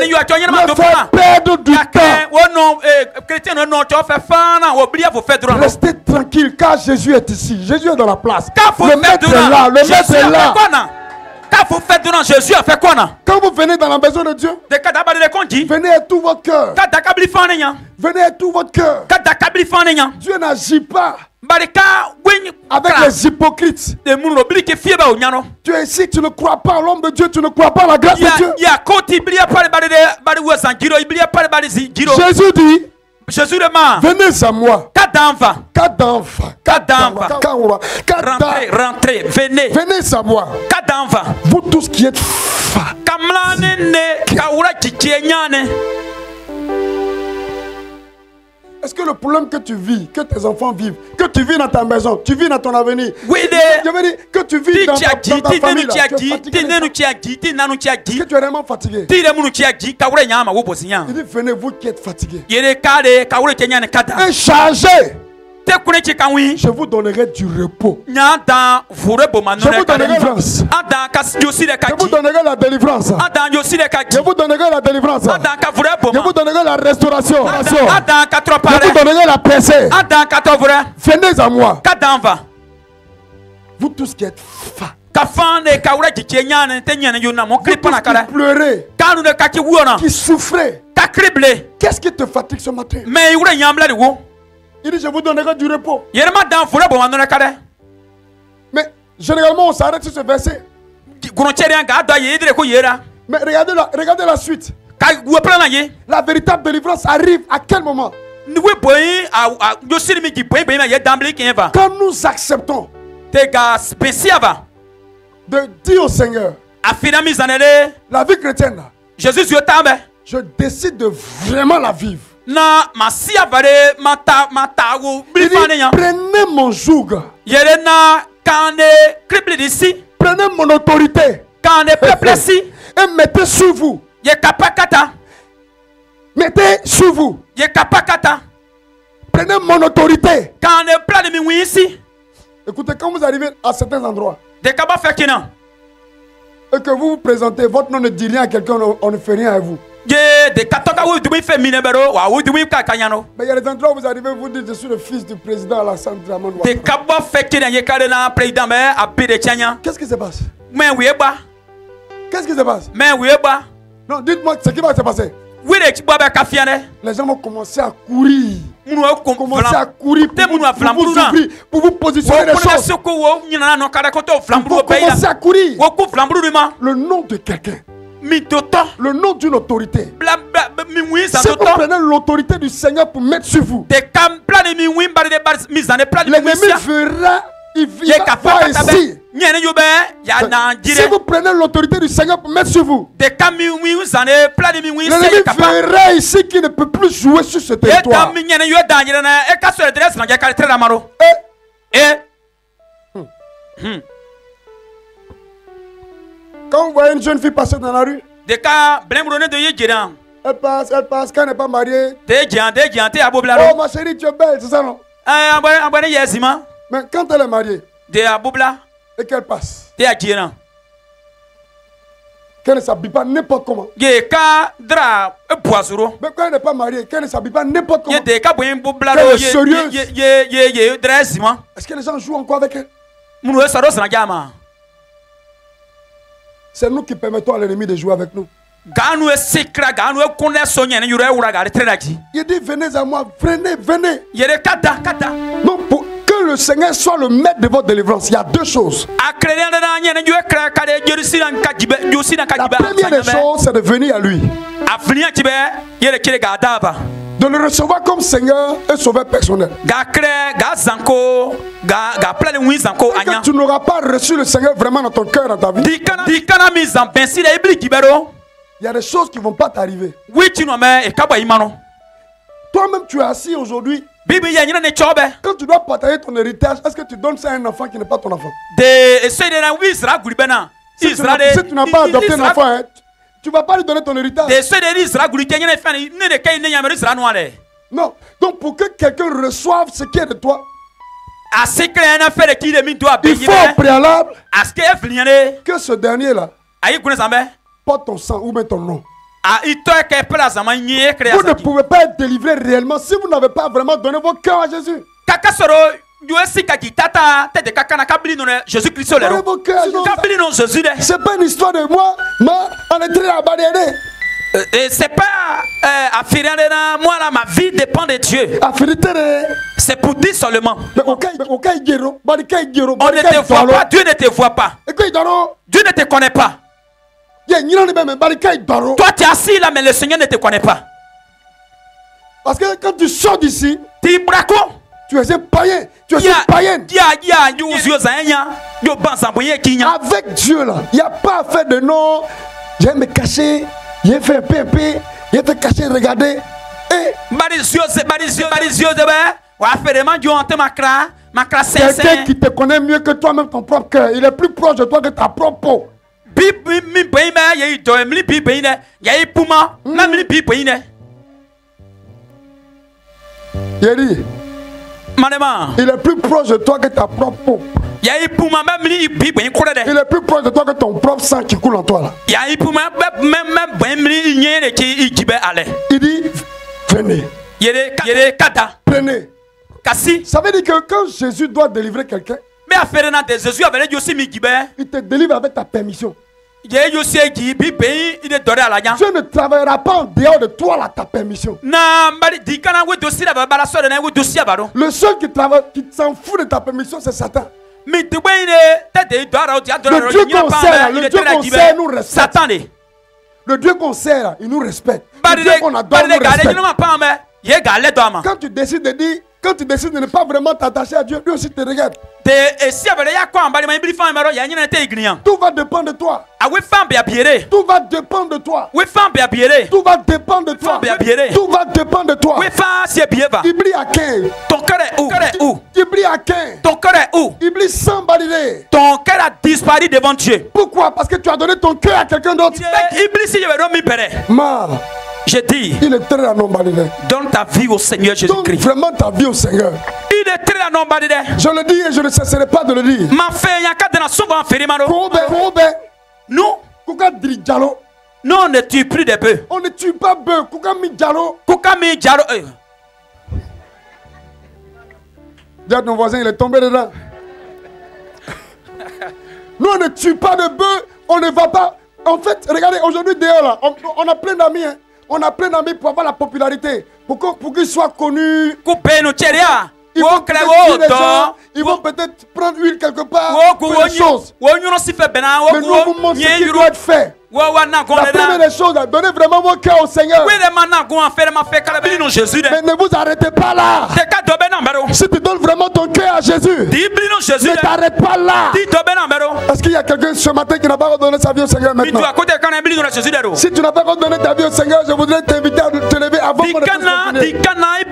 leur faire perdre du temps. Restez tranquille car Jésus est ici. Jésus est dans la place. Le maître est là. Le maître est là. Jésus a fait quoi? Quand vous venez dans la maison de Dieu, venez avec tout votre cœur. Venez avec tout votre cœur. Dieu n'agit pas avec les hypocrites. Tu es ici, tu ne crois pas en l'homme de Dieu, tu ne crois pas en la grâce de Dieu. Jésus dit, venez à moi. Rentrez, venez. Venez à moi. Vous tous qui êtes Est-ce que le problème que tu vis, que tes enfants vivent, que tu vis dans ta maison, tu vis dans ton avenir, je veux dire que tu vis dans ta famille, là, que tu es vraiment fatigué. Il dit venez vous qui êtes fatigués et chargés, je vous donnerai du repos. Je vous donnerai la délivrance. Je vous donnerai la délivrance. Je vous donnerai la délivrance. Je vous donnerai la restauration. Je vous donnerai la paix. Venez à moi. Vous tous qui êtes qui pleurez, qui souffrez, qu'est-ce qui te fatigue ce matin? Il dit je vous donnerai du repos. Mais généralement on s'arrête sur ce verset. Mais regardez la suite. La véritable délivrance arrive à quel moment? Quand nous acceptons de dire au Seigneur, la vie chrétienne, je décide de vraiment la vivre. Il dit, prenez mon joug, prenez mon autorité et mettez sur vous. Mettez sur vous. Prenez mon autorité. Écoutez, quand vous arrivez à certains endroits et que vous vous présentez, votre nom ne dit rien à quelqu'un, on ne fait rien à vous. Mais il y a des endroits où vous arrivez, vous dites je suis le fils du président Alassane Dramane Ouattara. Qu'est-ce qui se passe? Qu'est-ce qui se passe? Non, dites-moi ce qui va se passer. Les gens vont commencer à courir. Commencer à courir pour vous positionner les choses. Vous commencez à courir. Le nom de quelqu'un. Le nom d'une autorité. Si vous prenez l'autorité du Seigneur pour mettre sur vous, l'ennemi verra. Il va voir ici. Si vous prenez l'autorité du Seigneur pour mettre sur vous, l'ennemi verra ici qu'il ne peut plus jouer sur ce territoire. Quand vous voyez une jeune fille passer dans la rue, elle passe, quand elle n'est pas mariée. Oh ma chérie, tu es belle, c'est ça non? Mais quand elle est mariée et qu'elle passe, qu'elle ne s'habille pas n'importe comment. Mais quand elle n'est pas mariée, qu'elle ne s'habille pas n'importe comment. Qu'elle est sérieuse. Est-ce que les gens jouent encore avec elle? C'est nous qui permettons à l'ennemi de jouer avec nous. Il dit venez à moi, venez. Donc pour que le Seigneur soit le maître de votre délivrance, il y a deux choses. La première des choses, c'est de venir à lui. De le recevoir comme Seigneur et Sauveur personnel. Que tu n'auras pas reçu le Seigneur vraiment dans ton cœur, dans ta vie. Il y a des choses qui ne vont pas t'arriver. Toi-même, tu es assis aujourd'hui. Quand tu dois partager ton héritage, est-ce que tu donnes ça à un enfant qui n'est pas ton enfant? Si tu n'as pas adopté un enfant, hein, tu ne vas pas lui donner ton héritage. Non. Donc pour que quelqu'un reçoive ce qui est de toi, il faut au préalable que ce dernier-là porte ton sang ou bien ton nom. Vous ne pouvez pas être délivré réellement si vous n'avez pas vraiment donné vos cœurs à Jésus. C'est pas une histoire de moi, c'est pas moi là, ma vie dépend de Dieu. C'est pour dire seulement. On ne te voit pas, Dieu ne te voit pas. Dieu ne te connaît pas. Toi tu es assis là mais le Seigneur ne te connaît pas. Parce que quand tu sors d'ici, tu es un païen. Tu es un païen. Avec Dieu là, il n'y a pas à faire de non. Je vais me cacher. Je vais faire un peu. Je vais cacher, regarder. Quelqu'un qui te connaît mieux que toi-même ton propre cœur. Il est plus proche de toi que ta propre peau. Il est plus proche de toi que ta propre peau. Il est plus proche de toi que ton propre sang qui coule en toi là. Il dit venez. Prenez. Ça veut dire que quand Jésus doit délivrer quelqu'un, il te délivre avec ta permission. Dieu ne travaillera pas en dehors de toi là, ta permission. Le seul qui s'en fout de ta permission, c'est Satan. Le Dieu qu'on sert, nous respecte. Le Dieu qu'on sert, il nous respecte. Le Dieu qu'on adore, nous respecte. Quand tu décides de dire, quand tu décides de ne pas vraiment t'attacher à Dieu, lui aussi te regarde. Tout va dépendre de toi. Tout va dépendre de toi. Tout va dépendre de toi. Tout va dépendre de toi. Ibli à quin. Ton cœur est où? Ibli à quin. Ton cœur est où? Ibli sans balider. Ton cœur a disparu devant Dieu. Pourquoi? Parce que tu as donné ton cœur à quelqu'un d'autre. Je dis, il est très à non balider. Donne ta vie au Seigneur Jésus-Christ. Donne vraiment ta vie au Seigneur. Il est très à non balider. Je le dis et je ne cesserai pas de le dire. Ma fille, il y a qu'à de la souvent faire mal. Nous, Kuka Drijalo. Non, on ne tue plus des bœufs. On ne tue pas bœufs. Koukami Djaro. Koukami Djaro. Dis à ton voisin, il est tombé dedans. Nous, on ne tue pas de bœufs. On ne va pas. En fait, regardez, aujourd'hui, dehors, là, on a plein d'amis. Hein. On a plein d'amis pour avoir la popularité. Pour qu'ils soient connus. Ils vont peut-être prendre huile quelque part. Pour des choses. Mais nous vous montrons ce qui doit être fait. La première des choses, donnez vraiment vos cœurs au Seigneur. Mais ne vous arrêtez pas là. Si tu donnes vraiment ton cœur à Jésus, ne t'arrête pas là. Est-ce qu'il y a quelqu'un ce matin qui n'a pas redonné sa vie au Seigneur maintenant? Si tu n'as pas redonné ta vie au Seigneur, je voudrais t'inviter à te lever avant qu'on ne puisse continuer.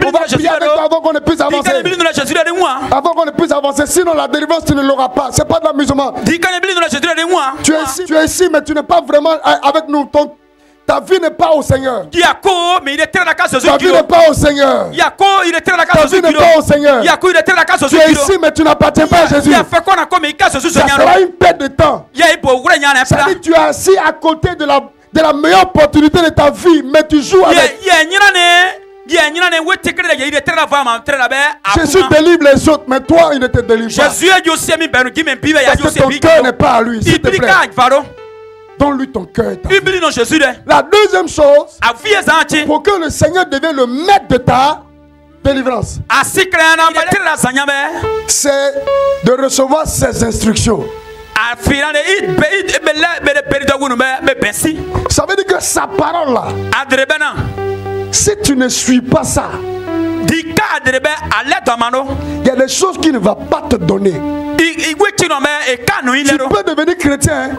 On va prier avec toi avant qu'on ne puisse avancer. Avant qu'on ne puisse avancer, sinon la délivrance tu ne l'auras pas. C'est pas de l'amusement. Tu es ici, mais tu n'es pas vraiment avec nous. Ta vie n'est pas au Seigneur. Ta vie n'est pas au Seigneur. Ta vie n'est pas au Seigneur. Tu es ici, mais tu n'appartiens pas à Jésus. Ça sera une perte de temps. C'est-à-dire que tu es assis à côté de la meilleure opportunité de ta vie, mais tu joues avec. Jésus délivre les autres, mais toi, il ne te délivre pas. Parce que ton cœur n'est pas à lui, s'il te plaît. Donne-lui ton cœur. La deuxième chose, pour que le Seigneur devienne le maître de ta délivrance, c'est de recevoir ses instructions. Ça veut dire que sa parole là, si tu ne suis pas ça, il y a des choses qu'il ne va pas te donner. Tu peux devenir chrétien.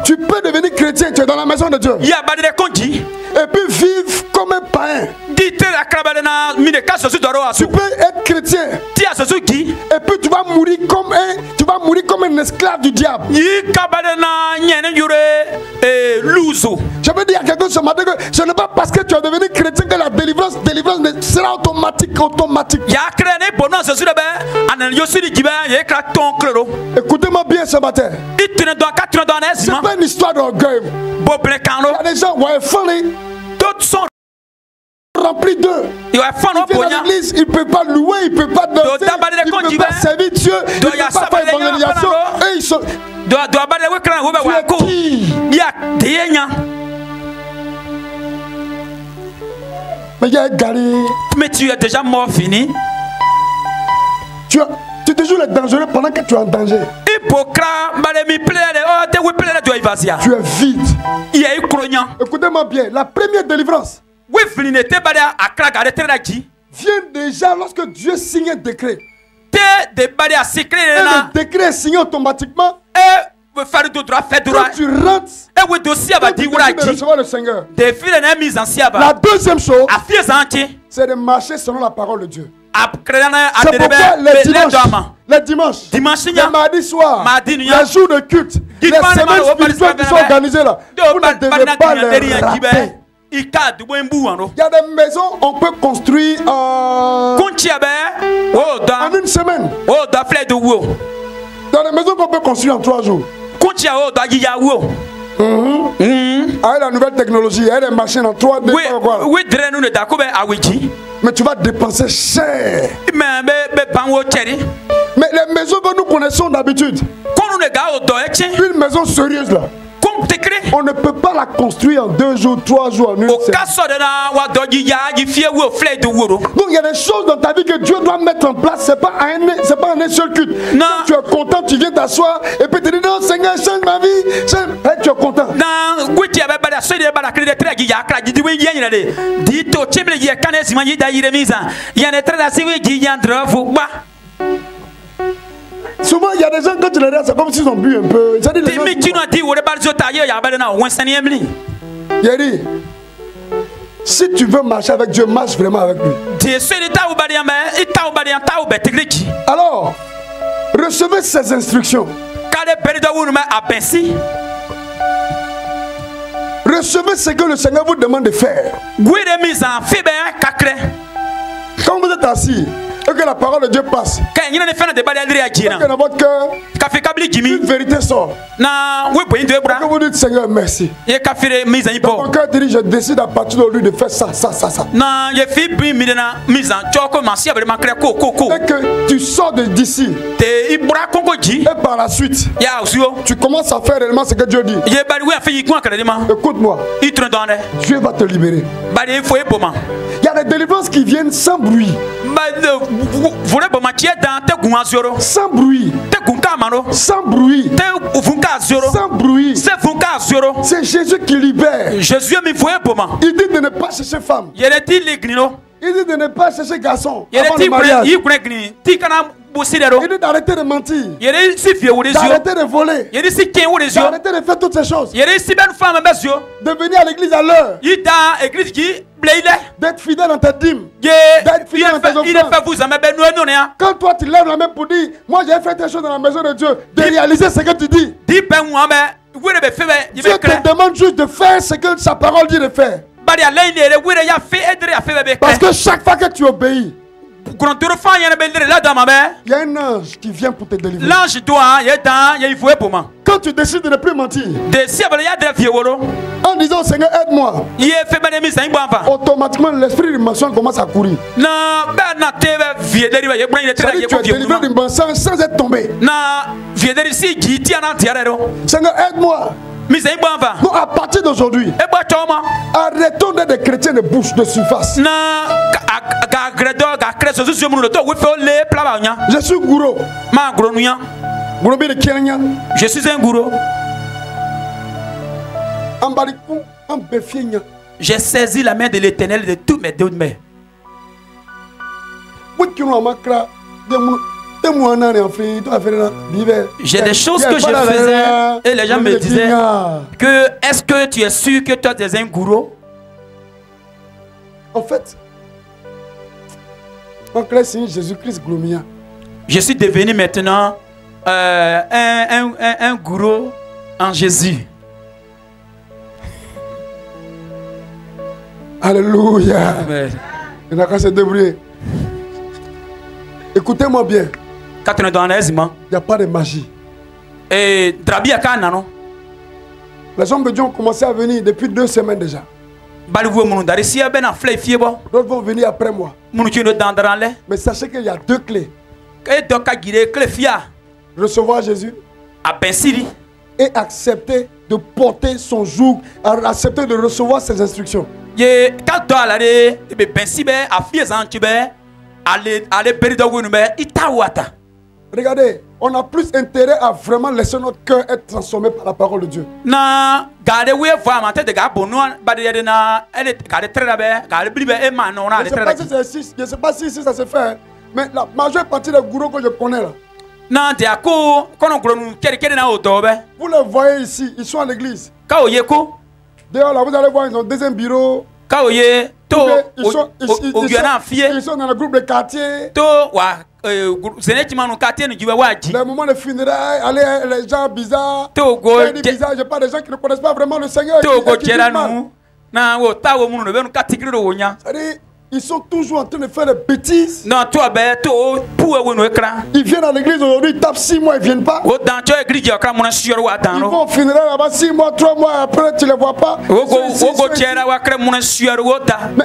Tu peux devenir chrétien, tu es dans la maison de Dieu. Et puis vivre comme un païen. Tu peux être chrétien. Et puis tu vas mourir comme un esclave du diable. Je veux dire à quelqu'un ce matin que ce n'est pas parce que tu es devenu chrétien que la délivrance sera automatique. Écoutez-moi bien ce matin. C'est pas une histoire d'orgueil. Il y a des gens d'autres sont remplis d'eux. Ils viennent à l'église, ils ne peuvent pas louer, ils ne peuvent pas danser, ils ne peuvent pas servir Dieu, ils ne peuvent pas faire l'évangélisation. Et ils sont... Mais tu es déjà mort, fini. Tu es toujours dangereux pendant que tu es en danger. Tu es vide. Écoutez-moi bien, la première délivrance vient déjà lorsque Dieu signe un décret. Et le décret est signé automatiquement. Quand tu rentres, tu peux recevoir le Seigneur. La deuxième chose, c'est de marcher selon la parole de Dieu. C'est pourquoi les dimanches, les mardis soirs, les jours de culte, les semaines spirituelles qui sont organisées là, vous ne devez pas les rater. Il y a des maisons on peut construire en une semaine. Dans des maisons qu'on peut construire en 3 jours. Avec la nouvelle technologie, il y a des machines en 3D. Mais tu vas dépenser cher. Mais les maisons que nous connaissons d'habitude, une maison sérieuse là, on ne peut pas la construire en 2 jours, 3 jours, en une semaine. Donc il y a des choses dans ta vie que Dieu doit mettre en place. C'est pas en un seul culte. Quand tu es content, tu viens t'asseoir et puis tu dis non Seigneur, change ma vie. Et tu es content. Souvent, il y a des gens, quand tu les regardes, c'est comme s'ils ont bu un peu. Yeri, si tu veux marcher avec Dieu, marche vraiment avec lui. Alors, recevez ses instructions. Recevez ce que le Seigneur vous demande de faire. Quand vous êtes assis, Et que la parole de Dieu passe. Que dans votre cœur, une vérité sort. Que vous dites Seigneur merci. Dans ton cœur dit je décide à partir d'aujourd'hui de faire ça. Et que tu sors d'ici. Et par la suite, tu commences à faire réellement ce que Dieu dit. Écoute-moi. Dieu va te libérer. Il y a des délivrances qui viennent sans bruit. Sans bruit. Sans bruit. Sans bruit. C'est Jésus qui libère. Il dit de ne pas chercher femme. Il dit de ne pas chercher garçon. Avant le mariage. Il dit d'arrêter de mentir. D'arrêter de voler. D'arrêter de faire toutes ces choses. De venir à l'église à l'heure. D'être fidèle dans ta dîme. D'être fidèle dans tes offrandes. Quand toi tu lèves la main pour dire moi j'ai fait des choses dans la maison de Dieu, de réaliser ce que tu dis. Dieu te demande juste de faire ce que sa parole dit de faire. Parce que chaque fois que tu obéis, il y a un ange qui vient pour te délivrer. Quand tu décides de ne plus mentir, en disant Seigneur aide-moi, automatiquement l'esprit du mensonge commence à courir. Tu es délivré du mensonge sans être tombé. Seigneur aide-moi. Donc à partir d'aujourd'hui, arrêtons d'être des chrétiens de bouche, de surface. Je suis gourou. Je suis un gourou. J'ai saisi la main de l'Éternel de tous mes deux mains. J'ai des choses que je faisais et les gens me disaient que est-ce que tu es sûr que toi tu es un gourou? En fait, en clair, c'est Jésus-Christ glomia. Je suis devenu maintenant un gourou en Jésus. Alléluia. Il n'a qu'à se débrouiller. Écoutez-moi bien. Il n'y a pas de magie. Les hommes de Dieu ont commencé à venir depuis 2 semaines déjà. D'autres vont venir après moi. Mais sachez qu'il y a 2 clés. Recevoir Jésus et accepter de porter son joug, accepter de recevoir ses instructions. Regardez, on a plus intérêt à vraiment laisser notre cœur être transformé par la parole de Dieu. Je ne sais pas si ça se fait, mais la majeure partie des gourous que je connais là, vous les voyez ici, ils sont à l'église. D'ailleurs là, vous allez voir, ils ont 2e bureau. Ils sont dans le groupe de quartier. Les moments de funérailles, les gens bizarres. Je parle des gens qui ne connaissent pas vraiment le Seigneur. Ils sont toujours en train de faire des bêtises. Ils viennent à l'église aujourd'hui, ils tapent 6 mois, ils ne viennent pas. Ils vont au funérail là-bas 6 mois, 3 mois après, tu ne les vois pas. Mais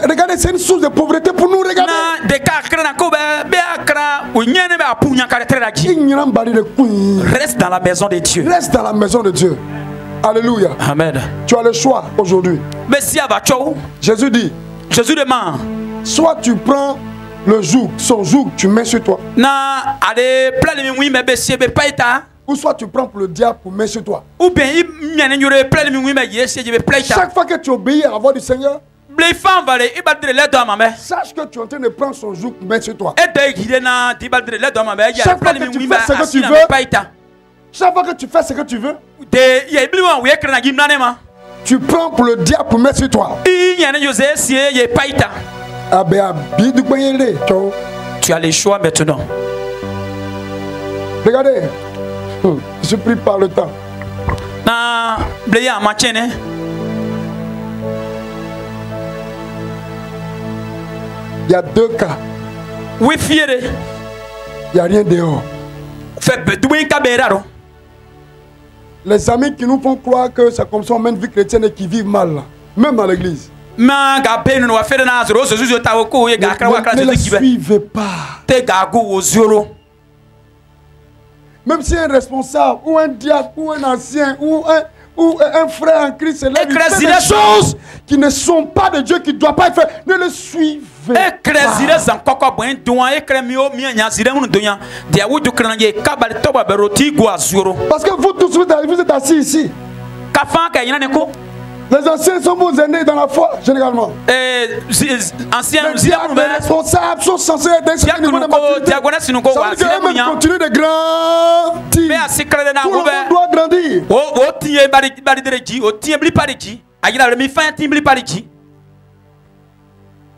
regardez, c'est une source de pauvreté pour nous. Regardez. Reste dans la maison de Dieu. Reste dans la maison de Dieu. Alléluia. Amen. Tu as le choix aujourd'hui. Jésus dit. Jésus demande. Soit tu prends le joug, son joug, tu mets sur toi. Ou soit tu prends pour le diable pour mettre sur toi. Chaque fois que tu obéis à la voix du Seigneur, sache que tu es en train de prendre son joug pour mettre sur toi. Chaque fois que tu fais ce que tu veux, chaque fois que tu fais ce que tu veux, tu prends pour le diable pour mettre sur toi. Tu as les choix maintenant. Regardez, je suis pris par le temps. Il y a 2 cas. Oui, fier. Il n'y a rien dehors. Les amis qui nous font croire que c'est comme ça on mène une vie chrétienne et qui vivent mal, là. Même dans l'église. Ne les suivez pas. Même si un responsable ou un diacre ou un ancien ou un frère en Christ est là, il fait des choses qui ne sont pas de Dieu, qui ne doivent pas être faites. Ne le suivez pas. Parce que vous tous, vous êtes assis ici. Les anciens sont vos aînés dans la foi, généralement. Anciens, les responsables sont censés être d'un certain niveau de maturité. Ça veut dire qu'eux-mêmes continuent de grandir. Tout le monde doit grandir.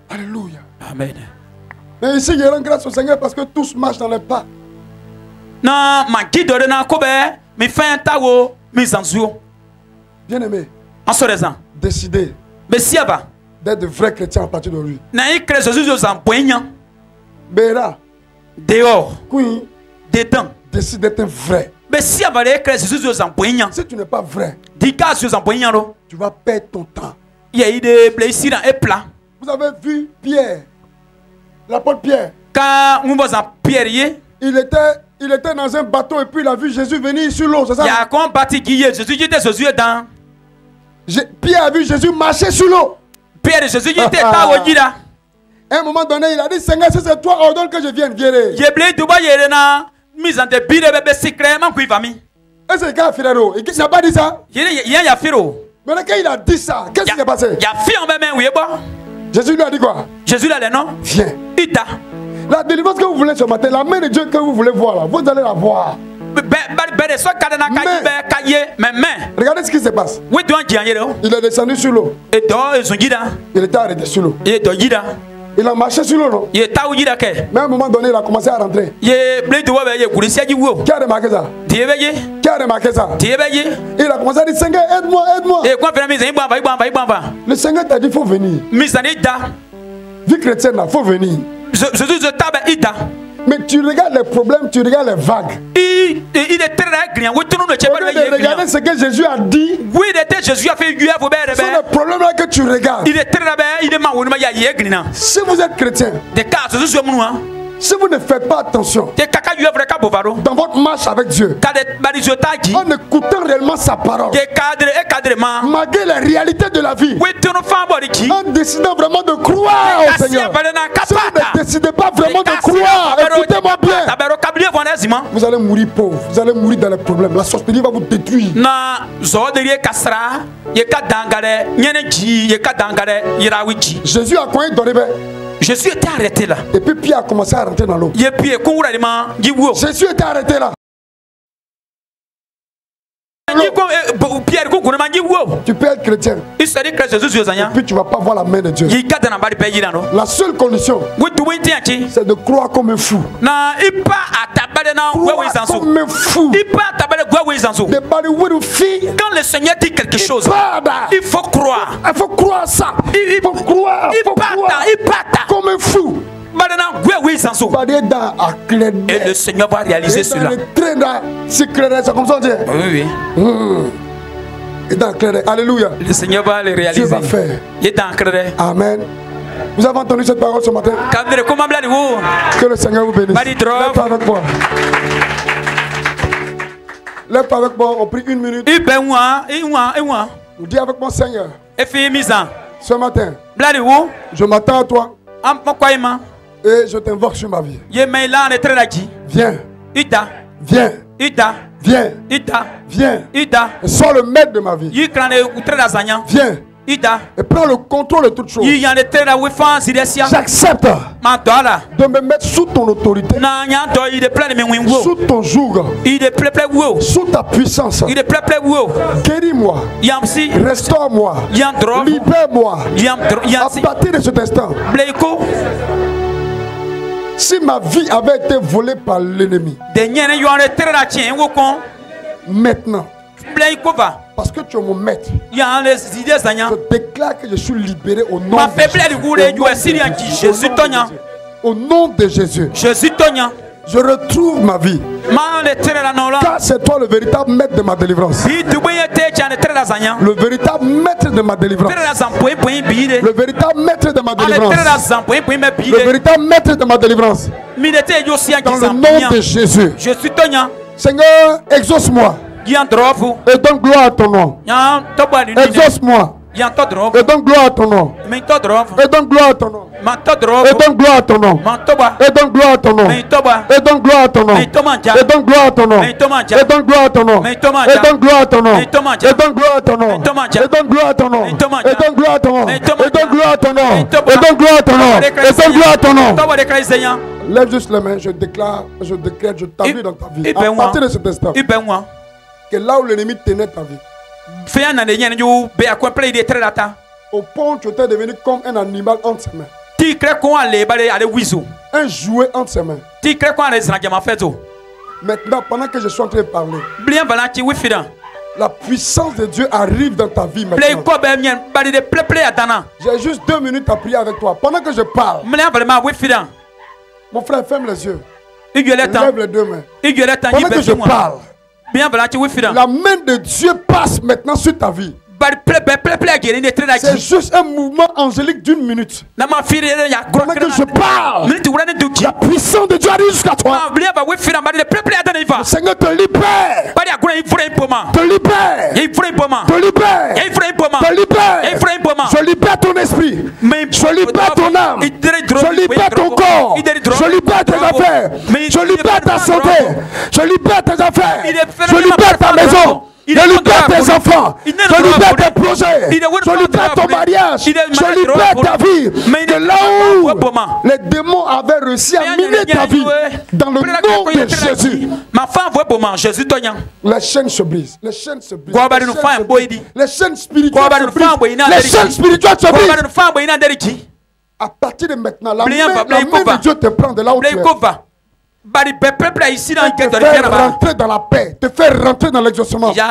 Alléluia. Amen. Mais ici, il rend grâce au Seigneur parce que tous marchent dans les pas. Bien-aimé. Décidez d'être de vrais chrétiens à partir d'aujourd'hui. Béra. Dehors. Oui. Dedans. Décide d'être un vrai. Si tu n'es pas vrai, tu vas perdre ton temps. Vous avez vu Pierre, l'apôtre Pierre. Il était dans un bateau et puis il a vu Jésus venir sur l'eau, c'est ça? Pierre a vu Jésus marcher sur l'eau. Pierre Jésus était à un moment donné, il a dit, Seigneur, si c'est toi, ordonne que je vienne guérir. Est-ce que il n'a pas dit ça? Mais quand il a dit ça, qu'est-ce qui s'est passé? Jésus lui a dit quoi? Viens. La délivrance que vous voulez ce matin, la main de Dieu que vous voulez voir là, vous allez la voir. Regardez ce qui se passe. Il est descendu sur l'eau. Il était arrêté sur l'eau. Il a marché sur l'eau, non? Mais à un moment donné, il a commencé à rentrer. Qui a remarqué ça? Qui a remarqué ça? Il a commencé à dire, Seigneur, aide-moi, aide-moi. Le Seigneur t'a dit, il faut venir. Vie chrétienne, il faut venir. Mais tu regardes les problèmes, tu regardes les vagues. Regardez ce que Jésus a dit. Ce sont les problèmes là que tu regardes. Si vous êtes chrétien, si vous ne faites pas attention dans votre marche avec Dieu, en écoutant réellement sa parole, malgré les réalités de la vie, en décidant vraiment de croire au Seigneur, si vous ne décidez pas vraiment de croire, écoutez-moi bien, vous allez mourir pauvre, vous allez mourir dans les problèmes, la sorcellerie va vous détruire. Jésus a coin donné. Jésus était arrêté là. Et puis Pierre a commencé à rentrer dans l'eau. Jésus était arrêté là. Tu peux être chrétien. Et puis tu ne vas pas voir la main de Dieu. La seule condition, c'est de croire comme un fou. Croire comme un fou. Quand le Seigneur dit quelque chose, il faut croire. Il faut croire ça. Il faut croire. Il part comme un fou. Et le Seigneur va réaliser cela. C'est comme ça on dit. Oui. Alléluia. Le Seigneur va le réaliser. Dieu va faire. Amen. Vous avez entendu cette parole ce matin? Que le Seigneur vous bénisse. Lève avec moi. Lève avec moi. On prie 1 minute. Vous dites avec moi, Seigneur. Ce matin, je m'attends à toi. Et je t'invoque sur ma vie. Viens. Viens. Viens. Sois le maître de ma vie. Viens. Et prends le contrôle de toutes choses. J'accepte de me mettre sous ton autorité, sous ton joug, sous ta puissance. Guéris-moi, restaure-moi, libère-moi. À partir de cet instant, si ma vie avait été volée par l'ennemi, maintenant, parce que tu es mon maître, je déclare que je suis libéré au nom de Jésus. Au nom de Jésus. Je retrouve ma vie. Car c'est toi le véritable maître de ma délivrance. Le véritable maître de ma délivrance. Le véritable maître de ma délivrance. Le véritable maître de ma délivrance. Dans le nom de Jésus. Seigneur, exauce-moi. Et donne gloire à ton nom. Exauce-moi. Et donne gloire à ton nom. Et donne gloire à ton nom. Et donne gloire à ton nom. Et donne gloire à ton nom. Et donne gloire à ton nom. Et donne gloire à ton nom. Et donne gloire à ton nom. Et donne gloire à ton nom. Et donne gloire à ton nom. Et donne gloire à ton nom. Et donne gloire à ton nom. Et donne gloire à ton nom. Et donne gloire à ton nom. Et donne gloire à ton nom. Lève juste les mains, je déclare, je t'appuie dans ta vie. À partir de cet instant, que là où l'ennemi tenait ta vie, au point où tu étais devenu comme un animal entre ses mains, un jouet entre ses mains. Maintenant, pendant que je suis en train de parler, la puissance de Dieu arrive dans ta vie maintenant. J'ai juste 2 minutes à prier avec toi. Pendant que je parle, mon frère, ferme les yeux. Lève les 2 mains. Pendant que je parle, la main de Dieu passe maintenant sur ta vie. C'est juste un mouvement angélique d'1 minute. Pendant que je parle, la puissance de Dieu arrive jusqu'à toi. Le Seigneur te libère. Te libère. Te libère. Te libère. Je libère ton esprit. Je libère ton âme. Je libère ton corps. Je libère tes affaires. Je libère ta santé. Je libère tes affaires. Je libère ta maison. Je libère tes enfants. Je libère tes projets. Je libère ton mariage. Je libère ta vie. De là où les démons avaient réussi à miner ta vie, dans le nom de Jésus, les chaînes se brisent. Les chaînes se brisent. Les chaînes spirituelles se brisent. Les chaînes spirituelles se brisent. À partir de maintenant, la main de Dieu te prend de là où tu es. Te faire rentrer dans la paix, te faire rentrer dans l'exaucement, te faire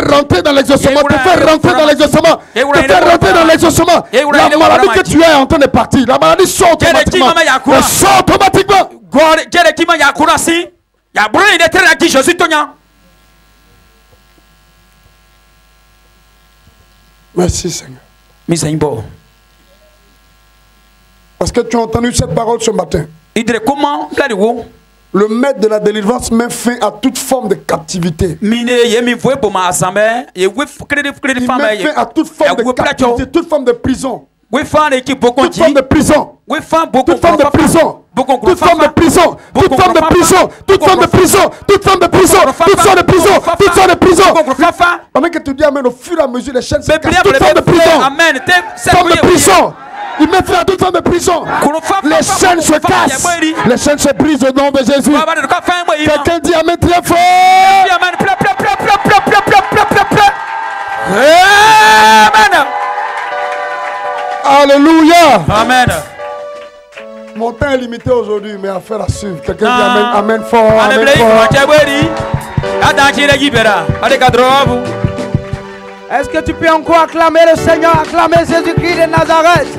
rentrer dans l'exaucement, te faire rentrer dans l'exaucement, te faire rentrer dans l'exaucement. La maladie que tu es en train de partir, la maladie sort automatiquement. Elle sort automatiquement. Merci Seigneur. Parce que tu as entendu cette parole ce matin. Le maître de la délivrance met fin à toute forme de captivité. Il met fin à toute forme de captivité, toute forme de prison. Toute forme de prison. Toute forme de prison. Toute forme de prison. Toute forme de prison. Toute forme de prison. Toute forme de prison. Toute forme de prison. Toute forme de prison. Pendant que tu dis amen, au fur et à mesure, les chaînes se cassent. Toute forme de prison. Forme de prison. Il met fin à toute forme de prison. Les chaînes se cassent. Les chaînes se brisent au nom de Jésus. Quelqu'un dit amen très fort. Amen. Alléluia. Amen. Mon temps est limité aujourd'hui, mais affaire à suivre. Quelqu'un dit amen, amen fort. Amen fort. Est-ce que tu peux encore acclamer le Seigneur, acclamer Jésus-Christ de Nazareth?